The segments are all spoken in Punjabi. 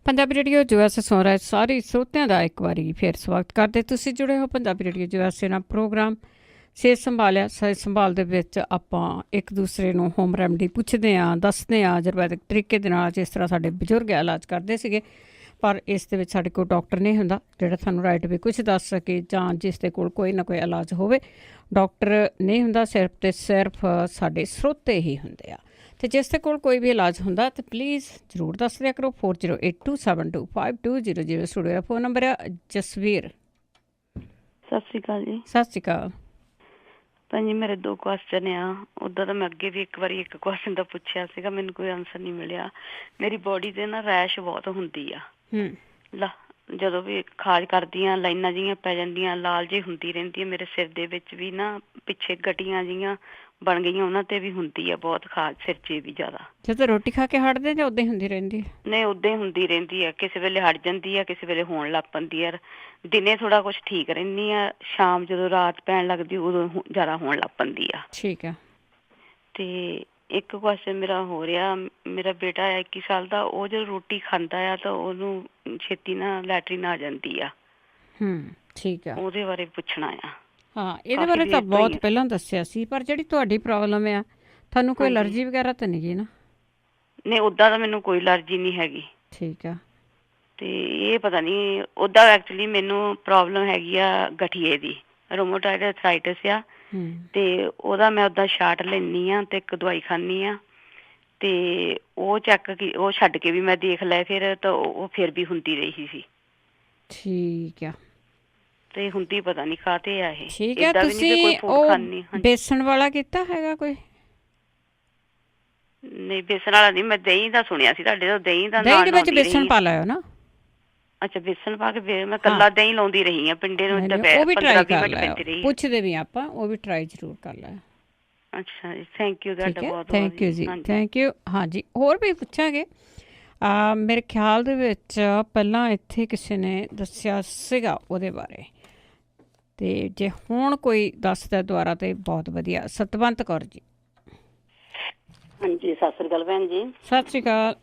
ਪੰਜਾਬੀ ਰੇਡੀਓ USA ਸੁਣ ਰਹੇ ਸਾਰੇ ਸਰੋਤਿਆਂ ਦਾ ਇੱਕ ਵਾਰੀ ਫਿਰ ਸਵਾਗਤ ਕਰਦੇ। ਤੁਸੀਂ ਜੁੜੇ ਹੋ ਪੰਜਾਬੀ ਰੇਡੀਓ USA ਨਾਲ ਪ੍ਰੋਗਰਾਮ ਸਿਹਤ ਸੰਭਾਲਿਆ। ਸਿਹਤ ਸੰਭਾਲ ਦੇ ਵਿੱਚ ਆਪਾਂ ਇੱਕ ਦੂਸਰੇ ਨੂੰ ਹੋਮ ਰੈਮਡੀ ਪੁੱਛਦੇ ਹਾਂ, ਦੱਸਦੇ ਹਾਂ ਆਯੁਰਵੈਦਿਕ ਤਰੀਕੇ ਦੇ ਨਾਲ, ਜਿਸ ਤਰ੍ਹਾਂ ਸਾਡੇ ਬਜ਼ੁਰਗ ਇਲਾਜ ਕਰਦੇ ਸੀਗੇ। ਪਰ ਇਸ ਦੇ ਵਿੱਚ ਸਾਡੇ ਕੋਲ ਡਾਕਟਰ ਨਹੀਂ ਹੁੰਦਾ ਜਿਹੜਾ ਸਾਨੂੰ ਰਾਈਟ ਵੀ ਕੁਛ ਦੱਸ ਸਕੇ, ਜਾਂ ਜਿਸ ਦੇ ਕੋਲ ਕੋਈ ਨਾ ਕੋਈ ਇਲਾਜ ਹੋਵੇ। ਡਾਕਟਰ ਨਹੀਂ ਹੁੰਦਾ, ਸਿਰਫ ਅਤੇ ਸਿਰਫ ਸਾਡੇ ਸਰੋਤੇ ਹੀ ਹੁੰਦੇ ਆ। ਅਤੇ ਜਿਸ ਦੇ ਕੋਲ ਕੋਈ ਵੀ ਇਲਾਜ ਹੁੰਦਾ ਤਾਂ ਪਲੀਜ਼ ਜ਼ਰੂਰ ਦੱਸ ਦਿਆ ਕਰੋ। 4082725200 ਸਟੂਡੀਓ ਦਾ ਫੋਨ ਨੰਬਰ ਆ। ਜਸਵੀਰ, ਸਤਿ ਸ਼੍ਰੀ ਅਕਾਲ ਜੀ। ਸਤਿ ਸ਼੍ਰੀ ਅਕਾਲ ਭੈਣ ਜੀ, ਮੇਰੇ 2 ਕੁਐਸਚਨ ਆ। ਉੱਦਾਂ ਤਾਂ ਮੈਂ ਅੱਗੇ ਵੀ ਇੱਕ ਵਾਰੀ ਇੱਕ ਕੁਐਸਚਨ ਦਾ ਪੁੱਛਿਆ ਸੀਗਾ, ਮੈਨੂੰ ਕੋਈ ਆਨਸਰ ਨਹੀਂ ਮਿਲਿਆ। ਮੇਰੀ ਬੋਡੀ 'ਤੇ ਨਾ ਰੈਸ਼ ਬਹੁਤ ਹੁੰਦੀ ਆ। ਜਦੋਂ ਵੀ ਖਾਜ ਕਰਦੀ ਹਾਂ ਲਾਈਨਾਂ ਜਿਹੀਆਂ ਪੈ ਜਾਂਦੀਆਂ, ਲਾਲ ਜਿਹੀ ਹੁੰਦੀ ਰਹਿੰਦੀ ਹੈ। ਮੇਰੇ ਸਿਰ ਦੇ ਵਿੱਚ ਵੀ ਨਾ ਪਿੱਛੇ ਗਟੀਆਂ ਜਿਹੀਆਂ ਬਣ ਗਈਆਂ, ਉਹਨਾਂ 'ਤੇ ਵੀ ਹੁੰਦੀ ਆ ਬਹੁਤ ਖਾਜ, ਸਿਰ 'ਚ ਵੀ ਜ਼ਿਆਦਾ। ਜਦੋਂ ਰੋਟੀ ਖਾ ਕੇ ਹਟਦੇ ਜਾਂ ਉੱਦਾਂ ਹੀ ਹੁੰਦੀ ਰਹਿੰਦੀ? ਨਹੀਂ, ਉੱਦਾਂ ਹੀ ਹੁੰਦੀ ਰਹਿੰਦੀ ਆ। ਕਿਸੇ ਵੇਲੇ ਹਟ ਜਾਂਦੀ ਆ, ਕਿਸੇ ਵੇਲੇ ਹੋਣ ਲੱਗ ਪੈਂਦੀ ਆ। ਦਿਨੇ ਥੋੜ੍ਹਾ ਕੁਛ ਠੀਕ ਰਹਿੰਦੀ ਆ, ਸ਼ਾਮ ਜਦੋਂ ਰਾਤ ਪੈਣ ਲੱਗਦੀ ਉਦੋਂ ਜ਼ਿਆਦਾ ਹੋਣ ਲੱਗ ਪੈਂਦੀ ਆ। ਠੀਕ ਆ। ਅਤੇ ਇੱਕ ਕੁਐਸਚਨ ਮੇਰਾ ਹੋ ਰਿਹਾ, ਮੇਰਾ ਬੇਟਾ ਹੈ 21 ਸਾਲ ਦਾ, ਉਹ ਜਦੋਂ ਰੋਟੀ ਖਾਂਦਾ ਆ ਤਾਂ ਉਹਨੂੰ ਛੇਤੀ ਨਾ ਲੈਟਰੀਨ ਆ ਜਾਂਦੀ ਆ। ਠੀਕ ਆ, ਉਹਦੇ ਬਾਰੇ ਪੁੱਛਣਾ ਆ। ਹਾਂ, ਇਹਦੇ ਬਾਰੇ ਤਾਂ ਬਹੁਤ ਪਹਿਲਾਂ ਦੱਸਿਆ ਸੀ, ਪਰ ਜਿਹੜੀ ਤੁਹਾਡੀ ਪ੍ਰੋਬਲਮ ਆ, ਤੁਹਾਨੂੰ ਕੋਈ ਐਲਰਜੀ ਵਗੈਰਾ ਤਾਂ ਨਹੀਂ ਗੀ ਨਾ? ਨਹੀਂ, ਉੱਦਾਂ ਤਾਂ ਮੈਨੂੰ ਕੋਈ ਐਲਰਜੀ ਨਹੀਂ ਹੈਗੀ। ਠੀਕ ਆ। ਅਤੇ ਇਹ ਪਤਾ ਨਹੀਂ, ਉੱਦਾਂ ਐਕਚੁਅਲੀ ਮੈਨੂੰ ਪ੍ਰੋਬਲਮ ਹੈਗੀ ਆ ਗਠੀਏ ਦੀ, ਰੋਮੋਟਾਇਡ ਆਰਥਰਾਈਟਿਸ ਆ। ਅਤੇ ਉਹਦਾ ਮੈਂ ਉੱਦਾਂ ਸ਼ਾਟ ਲੈਂਦੀ ਹਾਂ ਅਤੇ ਇੱਕ ਦਵਾਈ ਖਾਂਦੀ ਹਾਂ। ਅਤੇ ਉਹ ਉਹ ਛੱਡ ਕੇ ਵੀ ਮੈਂ ਦੇਖ ਲਏ ਫਿਰ, ਤਾਂ ਉਹ ਫਿਰ ਵੀ ਹੁੰਦੀ ਰਹੀ ਸੀ। ਠੀਕ ਆ। ਤੇ ਹੁੰਦੀ ਪਤਾ ਨਹੀਂ ਕਾਹਤੇ ਆ ਇਹ। ਠੀਕ ਹੈ, ਤੁਸੀਂ ਉਹ ਬੇਸਣ ਵਾਲਾ ਕੀਤਾ ਹੈਗਾ ਕੋਈ? ਨਹੀਂ, ਬੇਸਣ ਵਾਲਾ ਨਹੀਂ, ਮੈਂ ਦਹੀਂ ਦਾ ਸੁਣਿਆ ਸੀ ਤੁਹਾਡੇ ਤੋਂ। ਦਹੀਂ ਦਾ ਦਹੀਂ ਦੇ ਵਿੱਚ ਬੇਸਣ ਪਾ ਲਿਓ ਨਾ। ਅੱਛਾ, ਬੇਸਣ ਪਾ ਕੇ ਮੈਂ ਕੱਲਾ ਦਹੀਂ ਲਾਉਂਦੀ ਰਹੀ ਹਾਂ ਪਿੰਡੇ ਨੂੰ। ਉਹ ਵੀ ਟਰਾਈ ਕਰ ਲਿਓ, ਪੁੱਛਦੇ ਵੀ ਆਪਾਂ, ਉਹ ਵੀ ਟਰਾਈ ਜ਼ਰੂਰ ਕਰ ਲਿਓ। ਅੱਛਾ ਜੀ, ਥੈਂਕ ਯੂ ਤੁਹਾਡਾ ਬਹੁਤ। ਥੈਂਕ ਯੂ ਜੀ, ਥੈਂਕ ਯੂ। ਹਾਂਜੀ, ਹੋਰ ਵੀ ਪੁੱਛਾਂਗੇ। ਮੇਰੇ ਖਿਆਲ ਦੇ ਵਿੱਚ ਪਹਿਲਾਂ ਇੱਥੇ ਕਿਸੇ ਨੇ ਦੱਸਿਆ ਸੀਗਾ ਉਹਦੇ ਬਾਰੇ, ਅਤੇ ਜੇ ਹੁਣ ਕੋਈ ਦੱਸਦਾ ਦੁਆਰਾ ਤਾਂ ਬਹੁਤ ਵਧੀਆ। ਸਤਵੰਤ ਕੌਰ ਜੀ। ਹਾਂਜੀ, ਸਤਿ ਸ੍ਰੀ ਅਕਾਲ ਭੈਣ ਜੀ। ਸਤਿ ਸ਼੍ਰੀ ਅਕਾਲ।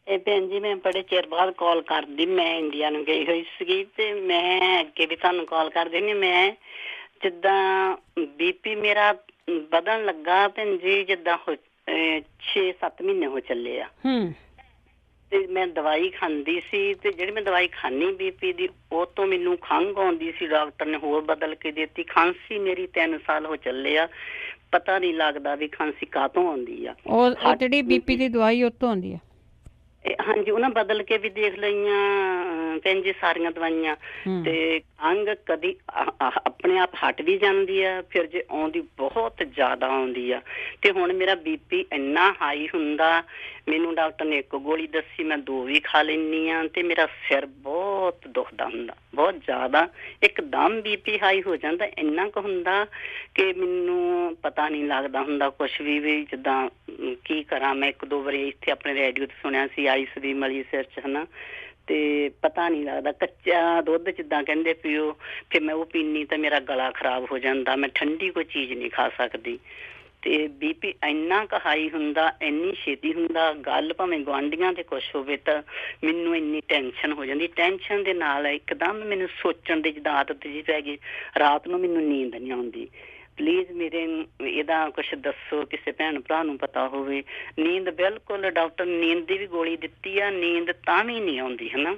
ਇਹ ਭੈਣ ਜੀ, ਮੈਂ ਬੜੇ ਚਿਰ ਬਾਅਦ ਕਾਲ ਕਰਦੀ। ਮੈਂ ਇੰਡੀਆ ਨੂੰ ਗਈ ਹੋਈ ਸੀਗੀ, ਅਤੇ ਮੈਂ ਅੱਗੇ ਵੀ ਤੁਹਾਨੂੰ ਕਾਲ ਕਰਦੀ ਨਹੀਂ। ਮੈਂ ਜਿੱਦਾਂ BP ਮੇਰਾ ਵਧਣ ਲੱਗਾ ਭੈਣ ਜੀ, ਜਿੱਦਾਂ 6-7 ਮਹੀਨੇ ਹੋ ਚੱਲੇ ਆ। ਅਤੇ ਮੈਂ ਦਵਾਈ ਖਾਂਦੀ ਸੀ, ਅਤੇ ਜਿਹੜੀ ਮੈਂ ਦਵਾਈ ਖਾਂਦੀ BP ਦੀ, ਉਹ ਤੋਂ ਮੈਨੂੰ ਖੰਘ ਆਉਂਦੀ ਸੀ। ਡਾਕਟਰ ਨੇ ਹੋਰ ਬਦਲ ਕੇ ਦਿੱਤੀ। ਖਾਂਸੀ ਮੇਰੀ 3 ਸਾਲ ਹੋ ਚੱਲੇ ਆ, ਪਤਾ ਨਹੀਂ ਲੱਗਦਾ ਵੀ ਖਾਂਸੀ ਕਾਹਤੋਂ ਆਉਂਦੀ ਆ। ਉਹ ਜਿਹੜੀ BP ਦੀ ਦਵਾਈ ਉਹ ਤੋਂ ਆਉਂਦੀ ਆ? ਹਾਂਜੀ, ਉਹਨਾਂ ਬਦਲ ਕੇ ਵੀ ਦੇਖ ਲਈਆਂ ਭੈਣ ਜੀ ਸਾਰੀਆਂ ਦਵਾਈਆਂ, ਤੇ ਖੰਘ ਕਦੀ ਆਪਣੇ ਆਪ ਹਟ ਵੀ ਜਾਂਦੀ ਆ, ਫਿਰ ਜੇ ਆਉਂਦੀ ਬਹੁਤ ਜ਼ਿਆਦਾ ਆਉਂਦੀ ਆ। ਤੇ ਹੁਣ ਮੇਰਾ BP ਇੰਨਾ ਹਾਈ ਹੁੰਦਾ, ਮੈਨੂੰ ਡਾਕਟਰ ਨੇ 1 ਗੋਲੀ ਦੱਸੀ, ਮੈਂ 2 ਵੀ ਖਾ ਲੈਂਦੀ ਹਾਂ। ਤੇ ਮੇਰਾ ਸਿਰ ਬਹੁਤ ਦੁਖਦਾ ਹੁੰਦਾ, ਬਹੁਤ ਜ਼ਿਆਦਾ। ਇੱਕਦਮ BP ਹਾਈ ਹੋ ਜਾਂਦਾ, ਇੰਨਾ ਕੁ ਹੁੰਦਾ ਕਿ ਮੈਨੂੰ ਪਤਾ ਨਹੀਂ ਲੱਗਦਾ ਹੁੰਦਾ ਕੁਛ ਵੀ ਜਿੱਦਾਂ ਕੀ ਕਰਾਂ। ਮੈਂ 1-2 ਵਾਰੀ ਇੱਥੇ ਆਪਣੇ ਰੇਡੀਓ ਤੇ ਸੁਣਿਆ ਸੀ, ਆਈਸ ਦੀ ਮਲੀ ਸਿਰ 'ਚ, ਹੈ ਨਾ। ਅਤੇ ਪਤਾ ਨਹੀਂ ਲੱਗਦਾ। ਕੱਚਾ ਦੁੱਧ ਜਿੱਦਾਂ ਕਹਿੰਦੇ ਪੀਓ, ਫਿਰ ਮੈਂ ਉਹ ਪੀਨੀ ਤਾਂ ਮੇਰਾ ਗਲਾ ਖਰਾਬ ਹੋ ਜਾਂਦਾ। ਮੈਂ ਠੰਡੀ ਕੋਈ ਚੀਜ਼ ਨਹੀਂ ਖਾ ਸਕਦੀ। ਅਤੇ BP ਇੰਨਾ ਕੁ ਹਾਈ ਹੁੰਦਾ, ਇੰਨੀ ਛੇਤੀ ਹੁੰਦਾ। ਗੱਲ ਭਾਵੇਂ ਗੁਆਂਢੀਆਂ 'ਤੇ ਕੁਛ ਹੋਵੇ ਤਾਂ ਮੈਨੂੰ ਇੰਨੀ ਟੈਨਸ਼ਨ ਹੋ ਜਾਂਦੀ। ਟੈਨਸ਼ਨ ਦੇ ਨਾਲ ਇੱਕਦਮ ਮੈਨੂੰ ਸੋਚਣ ਦੀ ਜਿੱਦਾਂ ਆਦਤ ਜਿਹੀ ਪੈ ਗਈ। ਰਾਤ ਨੂੰ ਮੈਨੂੰ ਨੀਂਦ ਨਹੀਂ ਆਉਂਦੀ। ਪਲੀਜ਼ ਮੇਰੇ ਇਹਦਾ ਕੁਛ ਦੱਸੋ, ਕਿਸੇ ਭੈਣ ਭਰਾ ਨੂੰ ਪਤਾ ਹੋਵੇ। ਨੀਂਦ ਬਿਲਕੁਲ, ਡਾਕਟਰ ਨੇ ਨੀਂਦ ਦੀ ਵੀ ਗੋਲੀ ਦਿੱਤੀ ਆ, ਨੀਂਦ ਤਾਂ ਵੀ ਨਹੀਂ ਆਉਂਦੀ, ਹੈ ਨਾ।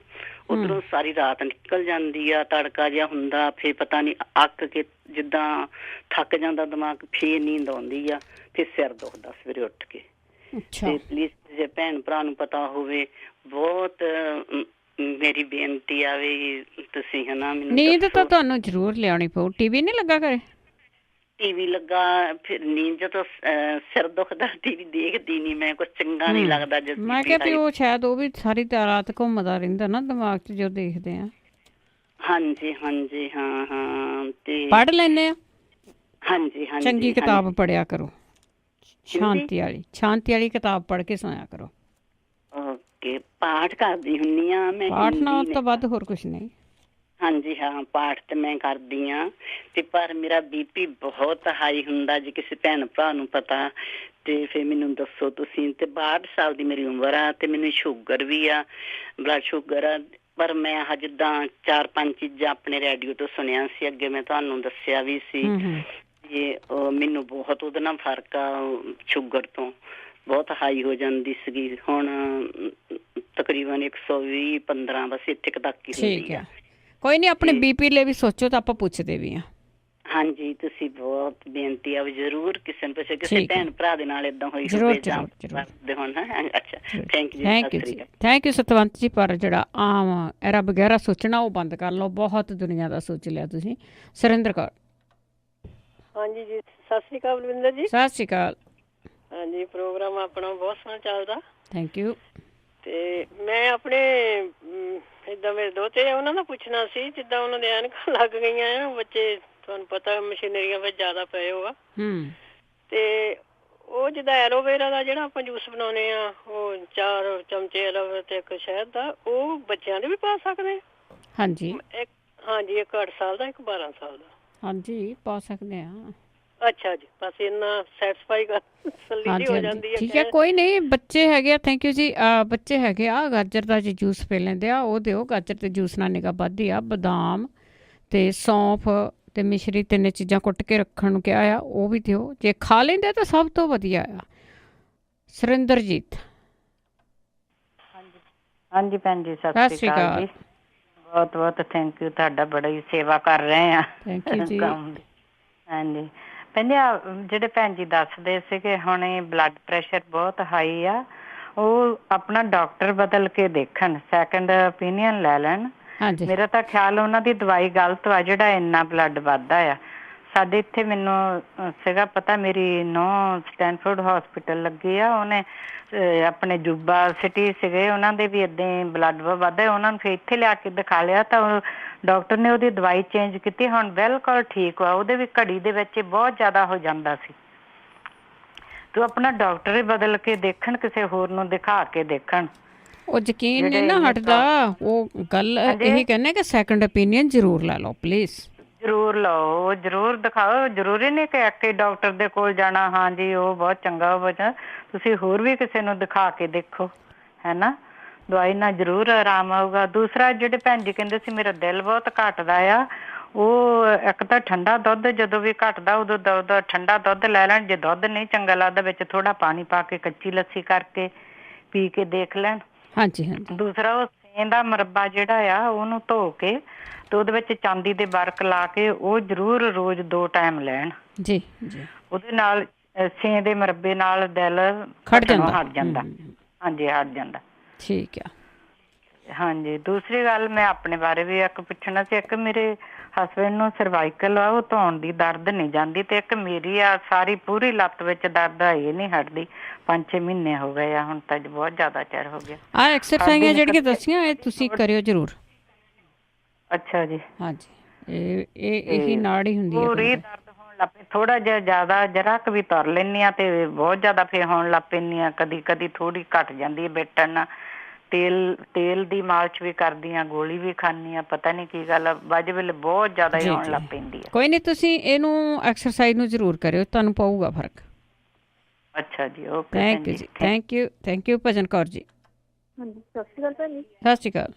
ਉੱਧਰੋਂ ਸਾਰੀ ਰਾਤ ਨਿਕਲ ਜਾਂਦੀ ਆ, ਤੜਕਾ ਜਿਹਾ ਹੁੰਦਾ, ਫਿਰ ਪਤਾ ਨਹੀਂ ਅੱਕ ਕੇ ਜਿੱਦਾਂ ਥੱਕ ਜਾਂਦਾ ਦਿਮਾਗ, ਫਿਰ ਨੀਂਦ ਆਉਂਦੀ ਆ, ਫਿਰ ਸਿਰ ਦੁਖਦਾ ਸਵੇਰੇ ਉੱਠ ਕੇ। ਅਤੇ ਪਲੀਜ਼ ਜੇ ਭੈਣ ਭਰਾ ਨੂੰ ਪਤਾ ਹੋਵੇ, ਬਹੁਤ ਮੇਰੀ ਬੇਨਤੀ ਆ ਵੀ ਤੁਸੀਂ, ਹੈ ਨਾ, ਮੈਨੂੰ ਨੀਂਦ ਤਾਂ ਤੁਹਾਨੂੰ ਜ਼ਰੂਰ ਲਿਆਉਣੀ ਪਊ। TV ਨਹੀਂ ਲੱਗਾ ਘਰੇ? TV ਲੱਗਾ, ਫਿਰ ਨੀਂਦ ਜਦੋਂ ਸਿਰ ਦੁਖਦਾ TV ਦੇਖਦੀ ਨਹੀਂ ਮੈਂ, ਕੁਛ ਚੰਗਾ ਨਹੀਂ ਲੱਗਦਾ। ਮੈਂ ਕਿਹਾ ਵੀ ਉਹ ਸ਼ਾਇਦ ਉਹ ਵੀ ਸਾਰੀ ਰਾਤ ਘੁੰਮਦਾ ਰਹਿੰਦਾ ਨਾ ਦਿਮਾਗ 'ਚ ਜੋ ਦੇਖਦੇ ਆ। ਹਾਂਜੀ ਹਾਂਜੀ, ਹਾਂ ਹਾਂ। ਤੇ ਪੜ੍ਹ ਲੈਂਦੇ ਆ? ਹਾਂਜੀ ਹਾਂਜੀ। ਚੰਗੀ ਕਿਤਾਬ ਪੜ੍ਹਿਆ ਕਰੋ, ਸ਼ਾਂਤੀ ਵਾਲੀ ਕਿਤਾਬ ਪੜ੍ਹ ਕੇ ਸੋਇਆ ਕਰੋ। ਓਕੇ, ਪਾਠ ਕਰਦੀ ਹੁੰਦੀ ਆ ਮੈਂ। ਪਾਠ ਨਾਲ ਤਾਂ ਵੱਧ ਹੋਰ ਕੁਛ ਨਹੀਂ। ਹਾਂਜੀ ਹਾਂ, ਪਾਠ ਤਾਂ ਮੈਂ ਕਰਦੀ ਹਾਂ। ਅਤੇ ਪਰ ਮੇਰਾ BP ਬਹੁਤ ਹਾਈ ਹੁੰਦਾ, ਜੇ ਕਿਸੇ ਭੈਣ ਭਰਾ ਨੂੰ ਪਤਾ ਤੇ ਫਿਰ ਮੈਨੂੰ ਦੱਸੋ ਤੁਸੀਂ। ਤੇ 62 ਸਾਲ ਦੀ ਮੇਰੀ ਉਮਰ ਆ ਤੇ ਮੈਨੂੰ ਸ਼ੂਗਰ ਵੀ ਆ, ਬਲੱਡ ਸ਼ੂਗਰ ਆ। ਪਰ ਮੈਂ ਜਿੱਦਾਂ 4-5 ਚੀਜ਼ਾਂ ਆਪਣੇ ਰੇਡੀਓ ਤੋਂ ਸੁਣਿਆ ਸੀ, ਅੱਗੇ ਮੈਂ ਤੁਹਾਨੂੰ ਦੱਸਿਆ ਵੀ ਸੀ। ਮੈਨੂੰ ਬਹੁਤ ਉਹਦੇ ਨਾਲ ਫਰਕ ਆ, ਸ਼ੂਗਰ ਤੋਂ ਬਹੁਤ ਹਾਈ ਹੋ ਜਾਂਦੀ ਸੀਗੀ। ਹੁਣ ਤਕਰੀਬਨ 120-15 ਬਸ ਇੱਥੇ ਤੱਕ ਹੀ ਹੁੰਦੀ ਆ। ਕੋਈ ਨਹੀਂ, ਆਪਣੇ BP ਲਈ ਵੀ ਸੋਚੋ ਤਾਂ ਆਪਾਂ ਪੁੱਛਦੇ ਵੀ ਆ। ਹਾਂਜੀ, ਤੁਸੀਂ ਬਹੁਤ ਬੇਨਤੀ ਆ ਜ਼ਰੂਰ ਕਿਸੇ ਨੂੰ ਪੁੱਛੋ, ਕਿਸੇ ਭੈਣ ਭਰਾ ਦੇ ਨਾਲ ਏਦਾਂ ਹੋਈ ਜ਼ਰੂਰ। ਅੱਛਾ, ਥੈਂਕ ਯੂ ਜੀ। ਥੈਂਕ ਯੂ ਸਤਵੰਤ ਜੀ। ਪਰ ਜਿਹੜਾ ਆਮ ਐਰਾ ਵਗੈਰਾ ਸੋਚਣਾ ਉਹ ਬੰਦ ਕਰ ਲਓ, ਬਹੁਤ ਦੁਨੀਆ ਦਾ ਸੋਚ ਲਿਆ ਤੁਸੀਂ। ਸੁਰਿੰਦਰ ਕੌਰ। ਹਾਂਜੀ ਜੀ, ਸਤਿ ਸ਼੍ਰੀ ਅਕਾਲ ਬਲਵਿੰਦਰ ਜੀ। ਸਤਿ ਸ਼੍ਰੀ ਅਕਾਲ। ਹਾਂਜੀ, ਪ੍ਰੋਗਰਾਮ ਆਪਣਾ ਬਹੁਤ ਸੋਹਣਾ ਚੱਲਦਾ। Thank you. ਤੇ ਮੈਂ ਆਪਣੇ ਇੱਦਾਂ ਮੇਰੇ ਦੋਤੇ ਉਹਨਾਂ ਦਾ ਪੁੱਛਣਾ ਸੀ, ਜਿੱਦਾਂ ਉਹਨਾਂ ਦੇ ਐਨਕਾਂ ਲੱਗ ਗਈਆਂ ਆ, ਬੱਚੇ ਤੁਹਾਨੂੰ ਪਤਾ ਮਸ਼ੀਨਰੀਆਂ ਵਿੱਚ ਜ਼ਿਆਦਾ ਪਏ ਹੋ ਆ। ਤੇ ਉਹ ਜਿੱਦਾਂ ਐਲੋਵੇਰਾ ਦਾ ਜਿਹੜਾ ਆਪਾਂ ਜੂਸ ਬਣਾਉਂਦੇ ਆ, ਉਹ 4 ਚਮਚੇ ਐਲੋਵੇਰਾ ਤੇ 1 ਸ਼ਹਿਦ ਦਾ, ਉਹ ਬੱਚਿਆਂ ਦੇ ਵੀ ਪਾ ਸਕਦੇ? ਹਾਂਜੀ ਹਾਂਜੀ, 1 8 ਸਾਲ ਦਾ, 1 12 ਸਾਲ ਦਾ। ਹਾਂਜੀ, ਪਾ ਸਕਦੇ ਆ। ਅੱਛਾ ਜੀ, ਬਸ ਇੰਨਾ ਸੈਟੀਸਫਾਈ ਕਰ ਤਸੱਲੀ ਹੋ ਜਾਂਦੀ ਹੈ। ਠੀਕ ਹੈ, ਕੋਈ ਨਹੀਂ। ਬੱਚੇ ਹੈਗੇ ਆ, ਥੈਂਕ ਯੂ ਜੀ। ਬੱਚੇ ਹੈਗੇ ਆ, ਗਾਜਰ ਦਾ ਜੇ ਜੂਸ ਪੀ ਲੈਂਦੇ ਆ, ਉਹ ਦਿਓ। ਗਾਜਰ ਤੇ ਜੂਸ ਨਾਲ ਨਿਗਾਹ ਵੱਧਦੀ ਆ। ਬਦਾਮ ਤੇ ਸੌਂਫ ਤੇ ਮਿਸ਼ਰੀ, 3 ਚੀਜ਼ਾਂ ਕੁੱਟ ਕੇ ਰੱਖਣ ਨੂੰ ਕਿਹਾ ਆ, ਉਹ ਵੀ ਦਿਓ। ਜੇ ਖਾ ਲੈਂਦੇ ਤਾਂ ਸਭ ਤੋਂ ਵਧੀਆ ਆ। ਸੁਰਿੰਦਰਜੀਤ। ਹਾਂਜੀ ਭੈਣ ਜੀ, ਸਤਿ ਸ਼੍ਰੀ ਅਕਾਲ ਜੀ। ਬਹੁਤ ਬਹੁਤ ਥੈਂਕ ਯੂ, ਤੁਹਾਡਾ ਬੜਾ ਹੀ ਸੇਵਾ ਕਰ ਰਹੇ ਆ। ਥੈਂਕ ਯੂ ਜੀ। ਹਾਂਜੀ ਭੈਣ ਜੀ, ਜਿਹੜੇ ਭੈਣ ਜੀ ਦੱਸਦੇ ਸੀਗੇ ਹੁਣੇ ਬਲੱਡ ਪ੍ਰੈਸ਼ਰ ਬਹੁਤ ਹਾਈ ਆ, ਉਹ ਆਪਣਾ ਡਾਕਟਰ ਬਦਲ ਕੇ ਦੇਖਣ, ਸੈਕੰਡ ਓਪੀਨੀਅਨ ਲੈ ਲੈਣ। ਮੇਰਾ ਤਾਂ ਖਿਆਲ ਉਹਨਾਂ ਦੀ ਦਵਾਈ ਗਲਤ ਆ, ਜਿਹੜਾ ਇੰਨਾ ਬਲੱਡ ਵੱਧਦਾ ਆ। ਸਾਡੇ ਇੱਥੇ ਮੈਨੂੰ ਸੀਗਾ ਪਤਾ, ਮੇਰੀ ਨੂੰਹ ਸਟੈਨਫੋਰਡ ਹੌਸਪੀਟਲ ਲੱਗੀ ਆ, ਉਹਨੇ ਆਪਣੇ ਜੁਬਾ ਸਿਟੀ ਸੀਗੇ, ਉਹਨਾਂ ਦੇ ਵੀ ਏਦਾਂ ਹੀ ਬਲੱਡ ਵੱਧਦਾ। ਉਹਨਾਂ ਨੂੰ ਫਿਰ ਇੱਥੇ ਲਿਆ ਕੇ ਦਿਖਾ ਲਿਆ ਤਾਂ ਡਾਕਟਰ ਨੇ ਉਹਦੀ ਦਵਾਈ ਚੇਂਜ ਕੀਤੀ, ਹੁਣ ਬਿਲਕੁਲ ਠੀਕ ਆ। ਉਹਦੇ ਵੀ ਘੜੀ ਦੇ ਵਿੱਚ ਬਹੁਤ ਜ਼ਿਆਦਾ ਹੋ ਜਾਂਦਾ ਸੀ। ਤੂੰ ਆਪਣਾ ਡਾਕਟਰ ਹੀ ਬਦਲ ਕੇ ਦੇਖਣ, ਕਿਸੇ ਹੋਰ ਨੂੰ ਦਿਖਾ ਕੇ ਦੇਖਣ। ਉਹ ਯਕੀਨ ਨਹੀਂ ਨਾ ਹਟਦਾ। ਉਹ ਗੱਲ ਇਹੀ ਕਹਿੰਦੇ ਕਿ ਸੈਕੰਡ ਓਪੀਨੀਅਨ ਜ਼ਰੂਰ ਲੈ ਲਓ ਪਲੀਜ਼। ਜ਼ਰੂਰ ਲਓ, ਜ਼ਰੂਰ ਦਿਖਾਓ। ਜ਼ਰੂਰੀ ਨਹੀਂ ਕਿ ਇੱਕ ਹੀ ਡਾਕਟਰ ਦੇ ਕੋਲ ਜਾਣਾ, ਹਾਂਜੀ ਉਹ ਬਹੁਤ ਚੰਗਾ ਹੋ ਜਾ। ਤੁਸੀਂ ਹੋਰ ਵੀ ਕਿਸੇ ਨੂੰ ਦਿਖਾ ਕੇ ਦੇਖੋ, ਹੈ ਨਾ। ਦਵਾਈ ਨਾਲ ਜ਼ਰੂਰ ਆਰਾਮ ਆਊਗਾ। ਦੂਸਰਾ, ਜਿਹੜੇ ਭੈਣ ਜੀ ਕਹਿੰਦੇ ਸੀ ਮੇਰਾ ਦਿਲ ਬਹੁਤ ਘਟਦਾ ਆ, ਉਹ ਇੱਕ ਤਾਂ ਠੰਡਾ ਦੁੱਧ ਜਦੋਂ ਵੀ ਘਟਦਾ ਉਦੋਂ ਠੰਡਾ ਦੁੱਧ ਲੈ ਲੈਣ। ਜੇ ਦੁੱਧ ਨਹੀਂ ਚੰਗਾ ਲੱਗਦਾ, ਵਿੱਚ ਥੋੜਾ ਪਾਣੀ ਪਾ ਕੇ ਕੱਚੀ ਲੱਸੀ ਕਰਕੇ ਪੀ ਕੇ ਦੇਖ ਲੈਣ। ਹਾਂਜੀ ਹਾਂਜੀ। ਦੂਸਰਾ, ਉਹ ਸੇਂ ਦਾ ਮੁਰੱਬਾ ਜਿਹੜਾ ਆ, ਉਹਨੂੰ ਧੋ ਕੇ ਤੇ ਉਹਦੇ ਵਿੱਚ ਚਾਂਦੀ ਦੇ ਵਰਕ ਲਾ ਕੇ ਉਹ ਜ਼ਰੂਰ ਰੋਜ਼ 2 ਟਾਈਮ ਲੈਣ ਜੀ ਜੀ। ਉਹਦੇ ਨਾਲ ਸੇਂ ਦੇ ਮੁਰੱਬੇ ਨਾਲ ਦਿਲ ਹਟ ਜਾਂਦਾ। ਹਾਂਜੀ, ਹਟ ਜਾਂਦਾ। ਠੀਕ ਆ। ਹਾਂਜੀ। ਦੂਸਰੀ ਗੱਲ, ਮੈਂ ਆਪਣੇ ਬਾਰੇ ਵੀ ਇੱਕ ਪੁੱਛਣਾ ਸੀ। ਇੱਕ ਮੇਰੇ ਹਸਬੈਂਡ ਨੂੰ ਸਰਵਾਈਕਲ ਆ, ਉਹ ਧੌਣ ਦੀ ਦਰਦ ਨਹੀਂ ਜਾਂਦੀ, ਤੇ ਇੱਕ ਮੇਰੀ ਆ ਸਾਰੀ ਪੂਰੀ ਲੱਤ ਵਿੱਚ ਦਰਦ ਆ, ਇਹ ਨਹੀਂ ਹਟਦੀ। 5-6 ਮਹੀਨੇ ਹੋ ਗਏ ਆ ਹੁਣ ਤਾਂ, ਬਹੁਤ ਜ਼ਿਆਦਾ ਚਿਰ ਹੋ ਗਿਆ। ਆ ਐਕਸਰਸਾਈਜ਼ਾਂ ਜਿਹੜੀਆਂ ਦੱਸੀਆਂ ਇਹ ਤੁਸੀਂ ਕਰਿਓ ਜ਼ਰੂਰ। ਅੱਛਾ ਜੀ। ਹਾਂਜੀ, ਇਹੀ ਨਾੜ ਹੀ ਹੁੰਦੀ ਹੈ। ਪੂਰੀ ਦਰਦ ਹੋਣ ਲੱਗ ਪਈ, ਥੋੜਾ ਜਿਹਾ ਜ਼ਿਆਦਾ ਜਰਾ ਕੁ ਵੀ ਤੁਰ ਲੈਂਦੀ ਆ ਤੇ ਬਹੁਤ ਜ਼ਿਆਦਾ ਫੇਰ ਹੋਣ ਲੱਗ ਪੈਂਦੀ ਆ। ਕਦੀ ਕਦੀ ਥੋੜੀ ਘਟ ਜਾਂਦੀ ਹੈ ਬੈਠਣ। ਤੇਲ ਦੀ ਮਾਲਸ਼ ਵੀ ਕਰਦੀ ਆ, ਗੋਲੀ ਵੀ ਖਾਂਦੀ ਆ, ਪਤਾ ਨਹੀਂ ਕੀ ਗੱਲ, ਬਾਅਦ ਵੇਲੇ ਬਹੁਤ ਜ਼ਿਆਦਾ ਹੀ ਹੋਣ ਲੱਗ ਪੈਂਦੀ ਆ। ਕੋਈ ਨਹੀਂ, ਤੁਸੀਂ ਇਹਨੂੰ ਐਕਸਰਸਾਈਜ਼ ਨੂੰ ਜ਼ਰੂਰ ਕਰਿਓ, ਤੁਹਾਨੂੰ ਪਊਗਾ ਫਰਕ। ਅੱਛਾ ਜੀ, ਓਕੇ। ਥੈਂਕ ਯੂ ਜੀ। ਥੈਂਕ ਯੂ ਭਜਨ ਕੌਰ ਜੀ। ਹਾਂਜੀ, ਸਤਿ ਸ਼੍ਰੀ ਅਕਾਲ ਭੈਣ ਜੀ। ਸਤਿ ਸ਼੍ਰੀ ਅਕਾਲ।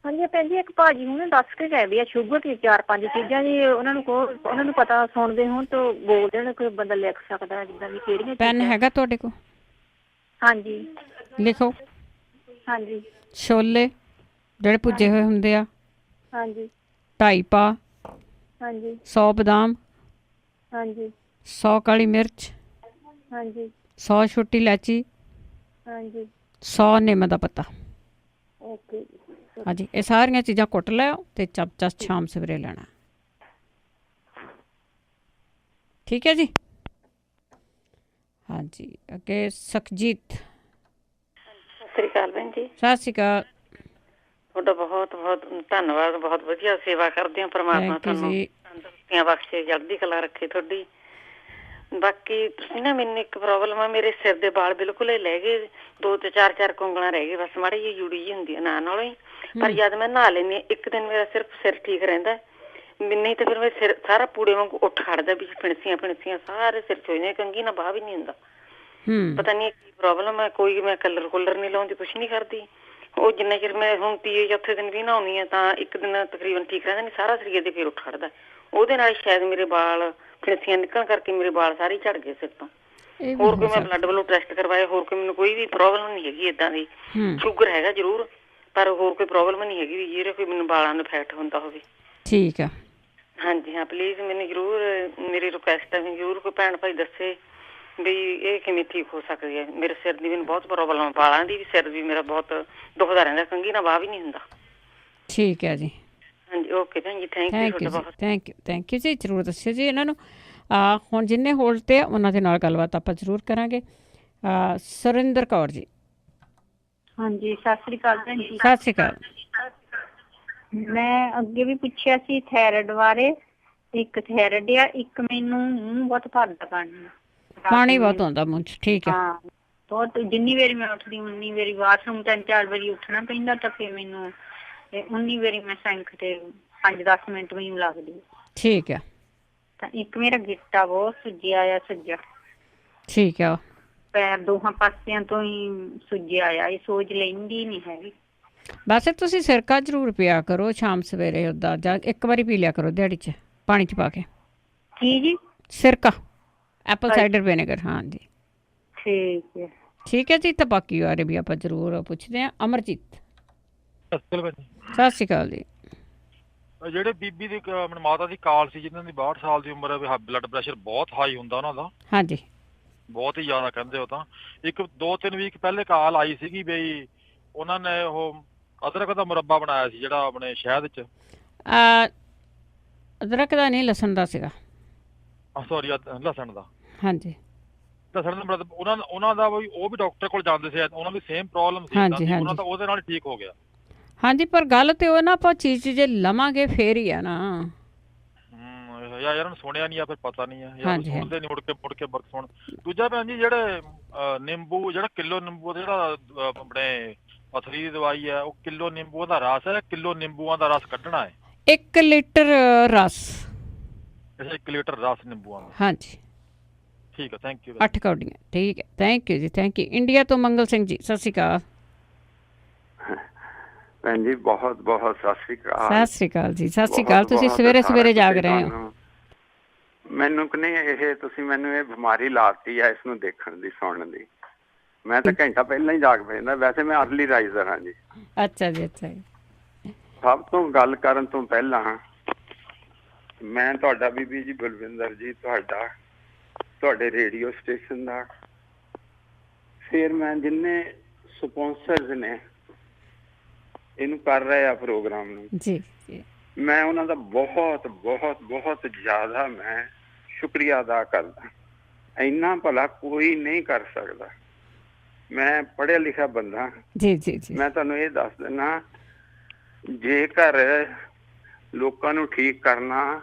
ਹਾਂਜੀ ਭੈਣ ਜੀ, ਇੱਕ ਭਾਜੀ ਹੁਣ ਦੱਸ ਕੇ ਗਏ ਵੀ ਆ ਸ਼ੂਗਰ ਦੀ 4-5 ਚੀਜ਼ਾਂ ਜੀ। ਉਹਨਾਂ ਨੂੰ ਕਹੋ, ਉਹਨਾਂ ਨੂੰ ਪਤਾ ਸੁਣਦੇ ਹੋਣ ਤਾਂ ਬੋਲ ਦੇਣ, ਕੋਈ ਬੰਦਾ ਲਿਖ ਸਕਦਾ ਜਿੱਦਾਂ ਵੀ ਕਿਹੜੀਆਂ। ਪੈਨ ਹੈਗਾ ਤੁਹਾਡੇ ਕੋਲ? ਹਾਂਜੀ, ਲਿਖੋ। ਹਾਂਜੀ। ਛੋਲੇ ਜਿਹੜੇ ਭੁੱਜੇ ਹੋਏ ਹੁੰਦੇ ਆ, ਹਾਂਜੀ। 2.5 ਪਾ। ਹਾਂਜੀ। 100 ਬਦਾਮ। ਹਾਂਜੀ। 100 ਕਾਲੀ ਮਿਰਚ। ਹਾਂਜੀ। 100 ਛੋਟੀ ਇਲਾਇਚੀ। ਹਾਂਜੀ। 100 ਨਿੰਮ ਦਾ ਪੱਤਾ। ਓਕੇ। ਹਾਂਜੀ, ਇਹ ਸਾਰੀਆਂ ਚੀਜ਼ਾਂ ਕੁੱਟ ਲਿਓ ਤੇ ਚਮਚਾ ਸ਼ਾਮ ਸਵੇਰੇ ਲੈਣਾ। ਠੀਕ ਹੈ ਜੀ। ਹਾਂਜੀ, ਅੱਗੇ ਸੁਖਜੀਤ। ਸਤਿ ਸ਼੍ਰੀ ਅਕਾਲ ਭੈਣ ਜੀ। ਸਤਿ ਸ਼੍ਰੀ ਅਕਾਲ। ਤੁਹਾਡਾ ਬਹੁਤ ਬਹੁਤ ਧੰਨਵਾਦ। ਬਹੁਤ ਵਧੀਆ ਸੇਵਾ ਕਰਦੇ ਹੋ। ਪਰਮਾਤਮਾ ਤੁਹਾਨੂੰ ਤੰਦਰੁਸਤੀਆਂ ਬਖਸ਼ੇ, ਚੜ੍ਹਦੀ ਕਲਾ ਰੱਖੇ ਤੁਹਾਡੀ। ਬਾਕੀ ਤੁਸੀਂ ਨਾ, ਮੈਨੂੰ ਇੱਕ ਪ੍ਰੋਬਲਮ ਆ, ਮੇਰੇ ਸਿਰ ਦੇ ਵਾਲ ਬਿਲਕੁਲ ਹੀ ਲੈ ਗਏ, 2 ਤੇ 4 ਕੁੰਗਲਾਂ ਰਹਿ ਗਏ, ਬਸ ਮਾੜੀ ਜਿਹੀ ਜੁੜੀ ਜਿਹੀ ਹੁੰਦੀ ਆ ਨਾ ਨਾਲੋਂ ਹੀ। ਪਰ ਜਦ ਮੈਂ ਨਹਾ ਲੈਂਦੀ ਹਾਂ, ਇੱਕ ਦਿਨ ਮੇਰਾ ਸਿਰਫ ਸਿਰ ਠੀਕ ਰਹਿੰਦਾ, ਨਹੀਂ ਤਾਂ ਫਿਰ ਮੇਰਾ ਸਿਰ ਸਾਰਾ ਪੂੜੇ ਵਾਂਗੂ ਉੱਠ ਖੜਦਾ, ਵੀ ਫਿਣਸੀਆਂ ਸਾਰੇ ਸਿਰ ਚ ਹੋ ਜਾਂਦੀਆਂ, ਕੰਘੀ ਨਾਲ ਬਾਹ ਵੀ ਨਹੀਂ ਹੁੰਦਾ। ਪਤਾ ਨਹੀਂ ਕੀ ਪ੍ਰੋਬਲਮ ਹੈ। ਕੋਈ ਮੈਂ ਕਲਰ ਨਹੀਂ ਲਾਉਂਦੀ, ਕੁਛ ਨਹੀਂ ਕਰਦੀ। ਉਹ ਜਿੰਨਾ ਚਿਰ ਮੈਂ ਹੁਣ ਤੀਏ ਚੌਥੇ ਦਿਨ ਵੀ ਨਹਾਉਣੀ ਆ ਤਾਂ ਇੱਕ ਦਿਨ ਤਕਰੀਬਨ ਠੀਕ ਰਹਿੰਦਾ, ਨਹੀਂ ਸਾਰਾ ਸਰੀਰ ਦੇ ਫਿਰ ਉੱਠ ਖੜਦਾ। ਉਹਦੇ ਨਾਲ ਸ਼ਾਇਦ ਮੇਰੇ ਵਾਲ ਫਿਣਸੀਆਂ ਨਿਕਲਣ ਕਰਕੇ ਮੇਰੇ ਵਾਲ ਸਾਰੇ ਝੜ ਗਏ ਸਿਰ ਤੋਂ। ਹੋਰ ਕੋਈ ਮੈਂ ਬਲੱਡ ਵੱਲੋਂ ਟੈਸਟ ਕਰਵਾਇਆ, ਹੋਰ ਕੋਈ ਮੈਨੂੰ ਕੋਈ ਵੀ ਪ੍ਰੋਬਲਮ ਨਹੀਂ ਹੈਗੀ ਏਦਾਂ ਦੀ। ਸ਼ੂਗਰ ਹੈਗਾ ਜ਼ਰੂਰ, ਪਰ ਹੋਰ ਕੋਈ ਪ੍ਰੋਬਲਮ ਨਹੀਂ ਹੈਗੀ ਵੀ ਜਿਹੜੇ ਕੋਈ ਮੈਨੂੰ ਵਾਲਾਂ ਨੂੰ ਇਫੈਕਟ ਹੁੰਦਾ ਹੋਵੇ। ਠੀਕ ਆ। ਹਾਂਜੀ ਹਾਂ, ਪਲੀਜ਼ ਮੈਨੂੰ ਜ਼ਰੂਰ, ਮੇਰੀ ਰਿਕੁਐਸਟ ਹੈ ਵੀ ਜ਼ਰੂਰ ਕੋਈ ਭੈਣ ਭਾਈ ਦੱਸੇ ਵੀ ਇਹ ਕਿਵੇਂ ਠੀਕ ਹੋ ਸਕਦੀ ਹੈ। ਮੇਰੇ ਸਿਰ ਦੀ ਮੈਨੂੰ ਬਹੁਤ ਪ੍ਰੋਬਲਮ, ਵਾਲਾਂ ਦੀ ਵੀ, ਸਿਰ ਵੀ ਮੇਰਾ ਬਹੁਤ ਦੁਖਦਾ ਰਹਿੰਦਾ, ਕੰਘੀ ਨਾਲ ਵਾਹ ਵੀ ਨਹੀਂ ਹੁੰਦਾ। ਠੀਕ ਹੈ ਜੀ। ਹਾਂਜੀ, ਓਕੇ ਭੈਣ ਜੀ, ਥੈਂਕ ਯੂ ਤੁਹਾਡਾ ਬਹੁਤ। ਥੈਂਕ ਯੂ ਜੀ। ਜ਼ਰੂਰ ਦੱਸਿਓ ਜੀ ਇਹਨਾਂ ਨੂੰ। ਹੁਣ ਜਿੰਨੇ ਹੋਲਡ 'ਤੇ ਆ ਉਹਨਾਂ ਦੇ ਨਾਲ ਗੱਲਬਾਤ ਆਪਾਂ ਜ਼ਰੂਰ ਕਰਾਂਗੇ। ਸੁਰਿੰਦਰ ਕੌਰ ਜੀ। ਹਾਂਜੀ, ਸਤਿ ਸ੍ਰੀ ਅਕਾਲ ਭੈਣ ਜੀ। ਸਤਿ ਸ਼੍ਰੀ ਅਕਾਲ। ਮੈਂ ਅੱਗੇ ਵੀ ਪੁੱਛਿਆ ਸੀ ਥਾਇਰਾਇਡ ਬਾਰੇ। ਇੱਕ ਥਾਇਰਾਇਡ ਆ, ਇੱਕ ਮੈਨੂੰ ਮੂੰਹ ਬਹੁਤ ਭਰਦਾ ਪਾਣੀ ਬਹੁਤ ਆਉਂਦਾ ਮੂੰਹ 'ਚ। ਠੀਕ ਹੈ। ਹਾਂ, ਬਹੁਤ। ਜਿੰਨੀ ਵਾਰੀ ਮੈਂ ਉੱਠਦੀ ਉਨੀ ਵਾਰੀ ਬਾਥਰੂਮ 3-4 ਵਾਰੀ ਉੱਠਣਾ ਪੈਂਦਾ, ਤਾਂ ਫਿਰ ਮੈਨੂੰ ਉਨੀ ਵਾਰੀ ਮੈਂ ਸਿੰਕ ਤੇ 5-10 ਮਿੰਟ ਮੈਨੂੰ ਲੱਗਦੀ। ਠੀਕ ਹੈ। ਤਾਂ ਇੱਕ ਮੇਰਾ ਗਿੱਟਾ ਬਹੁਤ ਸੁੱਜਿਆ ਆ, ਸੱਜਾ। ਠੀਕ ਆ। ਪੈਰ ਦੋਹਾਂ ਪਾਸਿਆਂ ਤੋਂ ਹੀ ਸੁੱਜਿਆ ਆ, ਇਹ ਸੋਜ ਲੈਂਦੀ ਨਹੀਂ ਹੈਗੀ। ਬਸ ਤੁਸੀਂ ਸਿਰਕਾ ਜ਼ਰੂਰ ਪਿਆ ਕਰੋ ਸ਼ਾਮ ਸਵੇਰੇ, ਉੱਦਾਂ ਜਾਂ ਇੱਕ ਵਾਰੀ ਪੀ ਲਿਆ ਕਰੋ ਦਿਹਾੜੀ 'ਚ ਪਾਣੀ 'ਚ ਪਾ ਕੇ। ਕੀ ਜੀ? ਸਿਰਕਾ, ਐਪਲ ਸਾਈਡਰ ਵਿਨੇਗਰ। ਹਾਂਜੀ ਠੀਕ ਹੈ। ਠੀਕ ਹੈ ਜੀ। ਤਾਂ ਬਾਕੀ ਬਾਰੇ ਵੀ ਆਪਾਂ ਜ਼ਰੂਰ ਪੁੱਛਦੇ ਹਾਂ। ਅਮਰਜੀਤ। ਸਤਿ ਸ਼੍ਰੀ ਅਕਾਲ ਜੀ। ਜਿਹੜੇ ਬੀਬੀ ਦੀ ਆਪਣੀ ਮਾਤਾ ਦੀ ਕਾਲ ਸੀ ਜਿਹਨਾਂ ਦੀ 62 ਸਾਲ ਦੀ ਉਮਰ ਹੈ, ਬਲੱਡ ਪ੍ਰੈਸ਼ਰ ਬਹੁਤ ਹਾਈ ਹੁੰਦਾ ਉਹਨਾਂ ਦਾ। ਹਾਂਜੀ, ਬਹੁਤ ਹੀ ਜ਼ਿਆਦਾ ਕਹਿੰਦੇ ਹੋ। ਤਾਂ ਇੱਕ 2-3 ਵੀਕ ਪਹਿਲੇ ਕਾਲ ਆਈ ਸੀਗੀ ਬਈ ਉਹਨਾਂ ਨੇ ਉਹ ਅਦਰਕ ਦਾ ਮੁਰੱਬਾ ਬਣਾਇਆ ਸੀ ਜਿਹੜਾ ਆਪਣੇ ਸ਼ਹਿਦ 'ਚ। ਅਦਰਕ ਦਾ ਨਹੀਂ, ਲਸਣ ਦਾ ਸੀਗਾ। ਸੌਰੀ, ਲਸਣ ਦਾ। ਹਾਂਜੀ, ਲਸਣ ਦਾ ਮਤਲਬ ਉਹਨਾਂ ਦਾ ਵੀ ਉਹ ਵੀ ਡਾਕਟਰ ਕੋਲ ਜਾਂਦੇ ਸੀ, ਉਹਨਾਂ ਦੀ ਸੇਮ ਪ੍ਰੋਬਲਮ ਸੀ। ਉਹਨਾਂ ਦਾ ਉਹਦੇ ਨਾਲ ਠੀਕ ਹੋ ਗਿਆ। ਹਾਂਜੀ, ਪਰ ਗੱਲ ਤੇ ਉਹ ਨਾ ਆਪਾਂ ਚੀਜ਼ ਜੇ ਲਵਾਂਗੇ ਫੇਰ ਹੀ ਆ ਨਾ। ਯਾਰ ਇਹਨੂੰ ਸੁਣਿਆ ਨਹੀਂ ਆ, ਫਿਰ ਪਤਾ ਨਹੀਂ ਆ ਯਾਰ, ਸੁਣਦੇ ਨਹੀਂ ਮੁੜ ਕੇ ਬਰਕ ਸੁਣ। ਦੂਜਾ ਭੈਣ ਜੀ, ਜਿਹੜੇ ਨਿੰਬੂ, ਜਿਹੜਾ ਕਿਲੋ ਨਿੰਬੂ ਜਿਹੜਾ ਆਪਣੇ ਪਥਰੀ ਦੀ ਦਵਾਈ ਹੈ, ਉਹ ਕਿਲੋ ਨਿੰਬੂਆਂ ਦਾ ਰਸ ਹੈ, ਕਿਲੋ ਨਿੰਬੂਆਂ ਦਾ ਰਸ ਕੱਢਣਾ ਹੈ। 1 ਲੀਟਰ ਰਸ। 1 ਲੀਟਰ ਰਸ ਨਿੰਬੂਆਂ ਦਾ। ਹਾਂਜੀ, ਠੀਕ ਹੈ, ਥੈਂਕ ਯੂ। 8 ਕੌਡੀਆਂ। ਠੀਕ ਹੈ, ਥੈਂਕ ਯੂ ਜੀ, ਥੈਂਕ ਯੂ। ਇੰਡੀਆ ਤੋਂ ਮੰਗਲ ਸਿੰਘ ਜੀ, ਸਤਿ ਸ਼੍ਰੀ ਅਕਾਲ। ਭੈਣ ਜੀ ਬਹੁਤ ਬਹੁਤ ਸਤਿ ਸ਼੍ਰੀ ਅਕਾਲ। ਸਤਿ ਸ਼੍ਰੀ ਅਕਾਲ ਜੀ, ਸਤਿ ਸ਼੍ਰੀ ਅਕਾਲ। ਤੁਸੀਂ ਸਵੇਰੇ ਸਵੇਰੇ ਜਾਗ ਰਹੇ ਹੋ। ਮੈਨੂੰ ਕਿ ਨਹੀਂ, ਇਹ ਤੁਸੀਂ ਮੈਨੂੰ ਇਹ ਬਿਮਾਰੀ ਲਾਤੀ ਹੈ ਇਸ ਨੂੰ ਦੇਖਣ ਦੀ, ਸੁਣਨ ਦੀ। ਮੈਂ ਤਾਂ ਘੰਟਾ ਪਹਿਲਾਂ ਹੀ ਜਾਗ ਪੈਂਦਾ। ਵੈਸੇ ਮੈਂ ਅਰਲੀ ਰਾਈਜ਼ਰ ਹਾਂ ਜੀ। ਅੱਛਾ ਜੀ, ਅੱਛਾ ਜੀ। ਸਭ ਤੋਂ ਗੱਲ ਕਰਨ ਤੋਂ ਪਹਿਲਾਂ ਮੈਂ ਤੁਹਾਡਾ ਬੀਬੀ ਜੀ ਬਲਵਿੰਦਰ ਜੀ, ਤੁਹਾਡੇ ਰੇਡੀਓ ਸਟੇਸ਼ਨ ਦਾ, ਫਿਰ ਮੈਂ ਜਿੰਨੇ ਸਪੋਂਸਰਸ ਨੇ ਇਹਨੂੰ ਕਰ ਰਹੇ ਆ ਪ੍ਰੋਗਰਾਮ ਨੂੰ ਜੀ, ਮੈਂ ਉਹਨਾਂ ਦਾ ਬਹੁਤ ਬਹੁਤ ਬਹੁਤ ਜ਼ਿਆਦਾ ਮੈਂ ਸ਼ੁਕਰੀਆ ਅਦਾ ਕਰਦਾ। ਇੰਨਾ ਭਲਾ ਕੋਈ ਨਹੀਂ ਕਰ ਸਕਦਾ। ਮੈਂ ਪੜ੍ਹਿਆ ਲਿਖਿਆ ਬੰਦਾ। ਜੀ ਜੀ ਜੀ। ਮੈਂ ਤੁਹਾਨੂੰ ਇਹ ਦੱਸ ਦਿੰਦਾ, ਜੇਕਰ ਲੋਕਾਂ ਨੂੰ ਠੀਕ ਕਰਨਾ,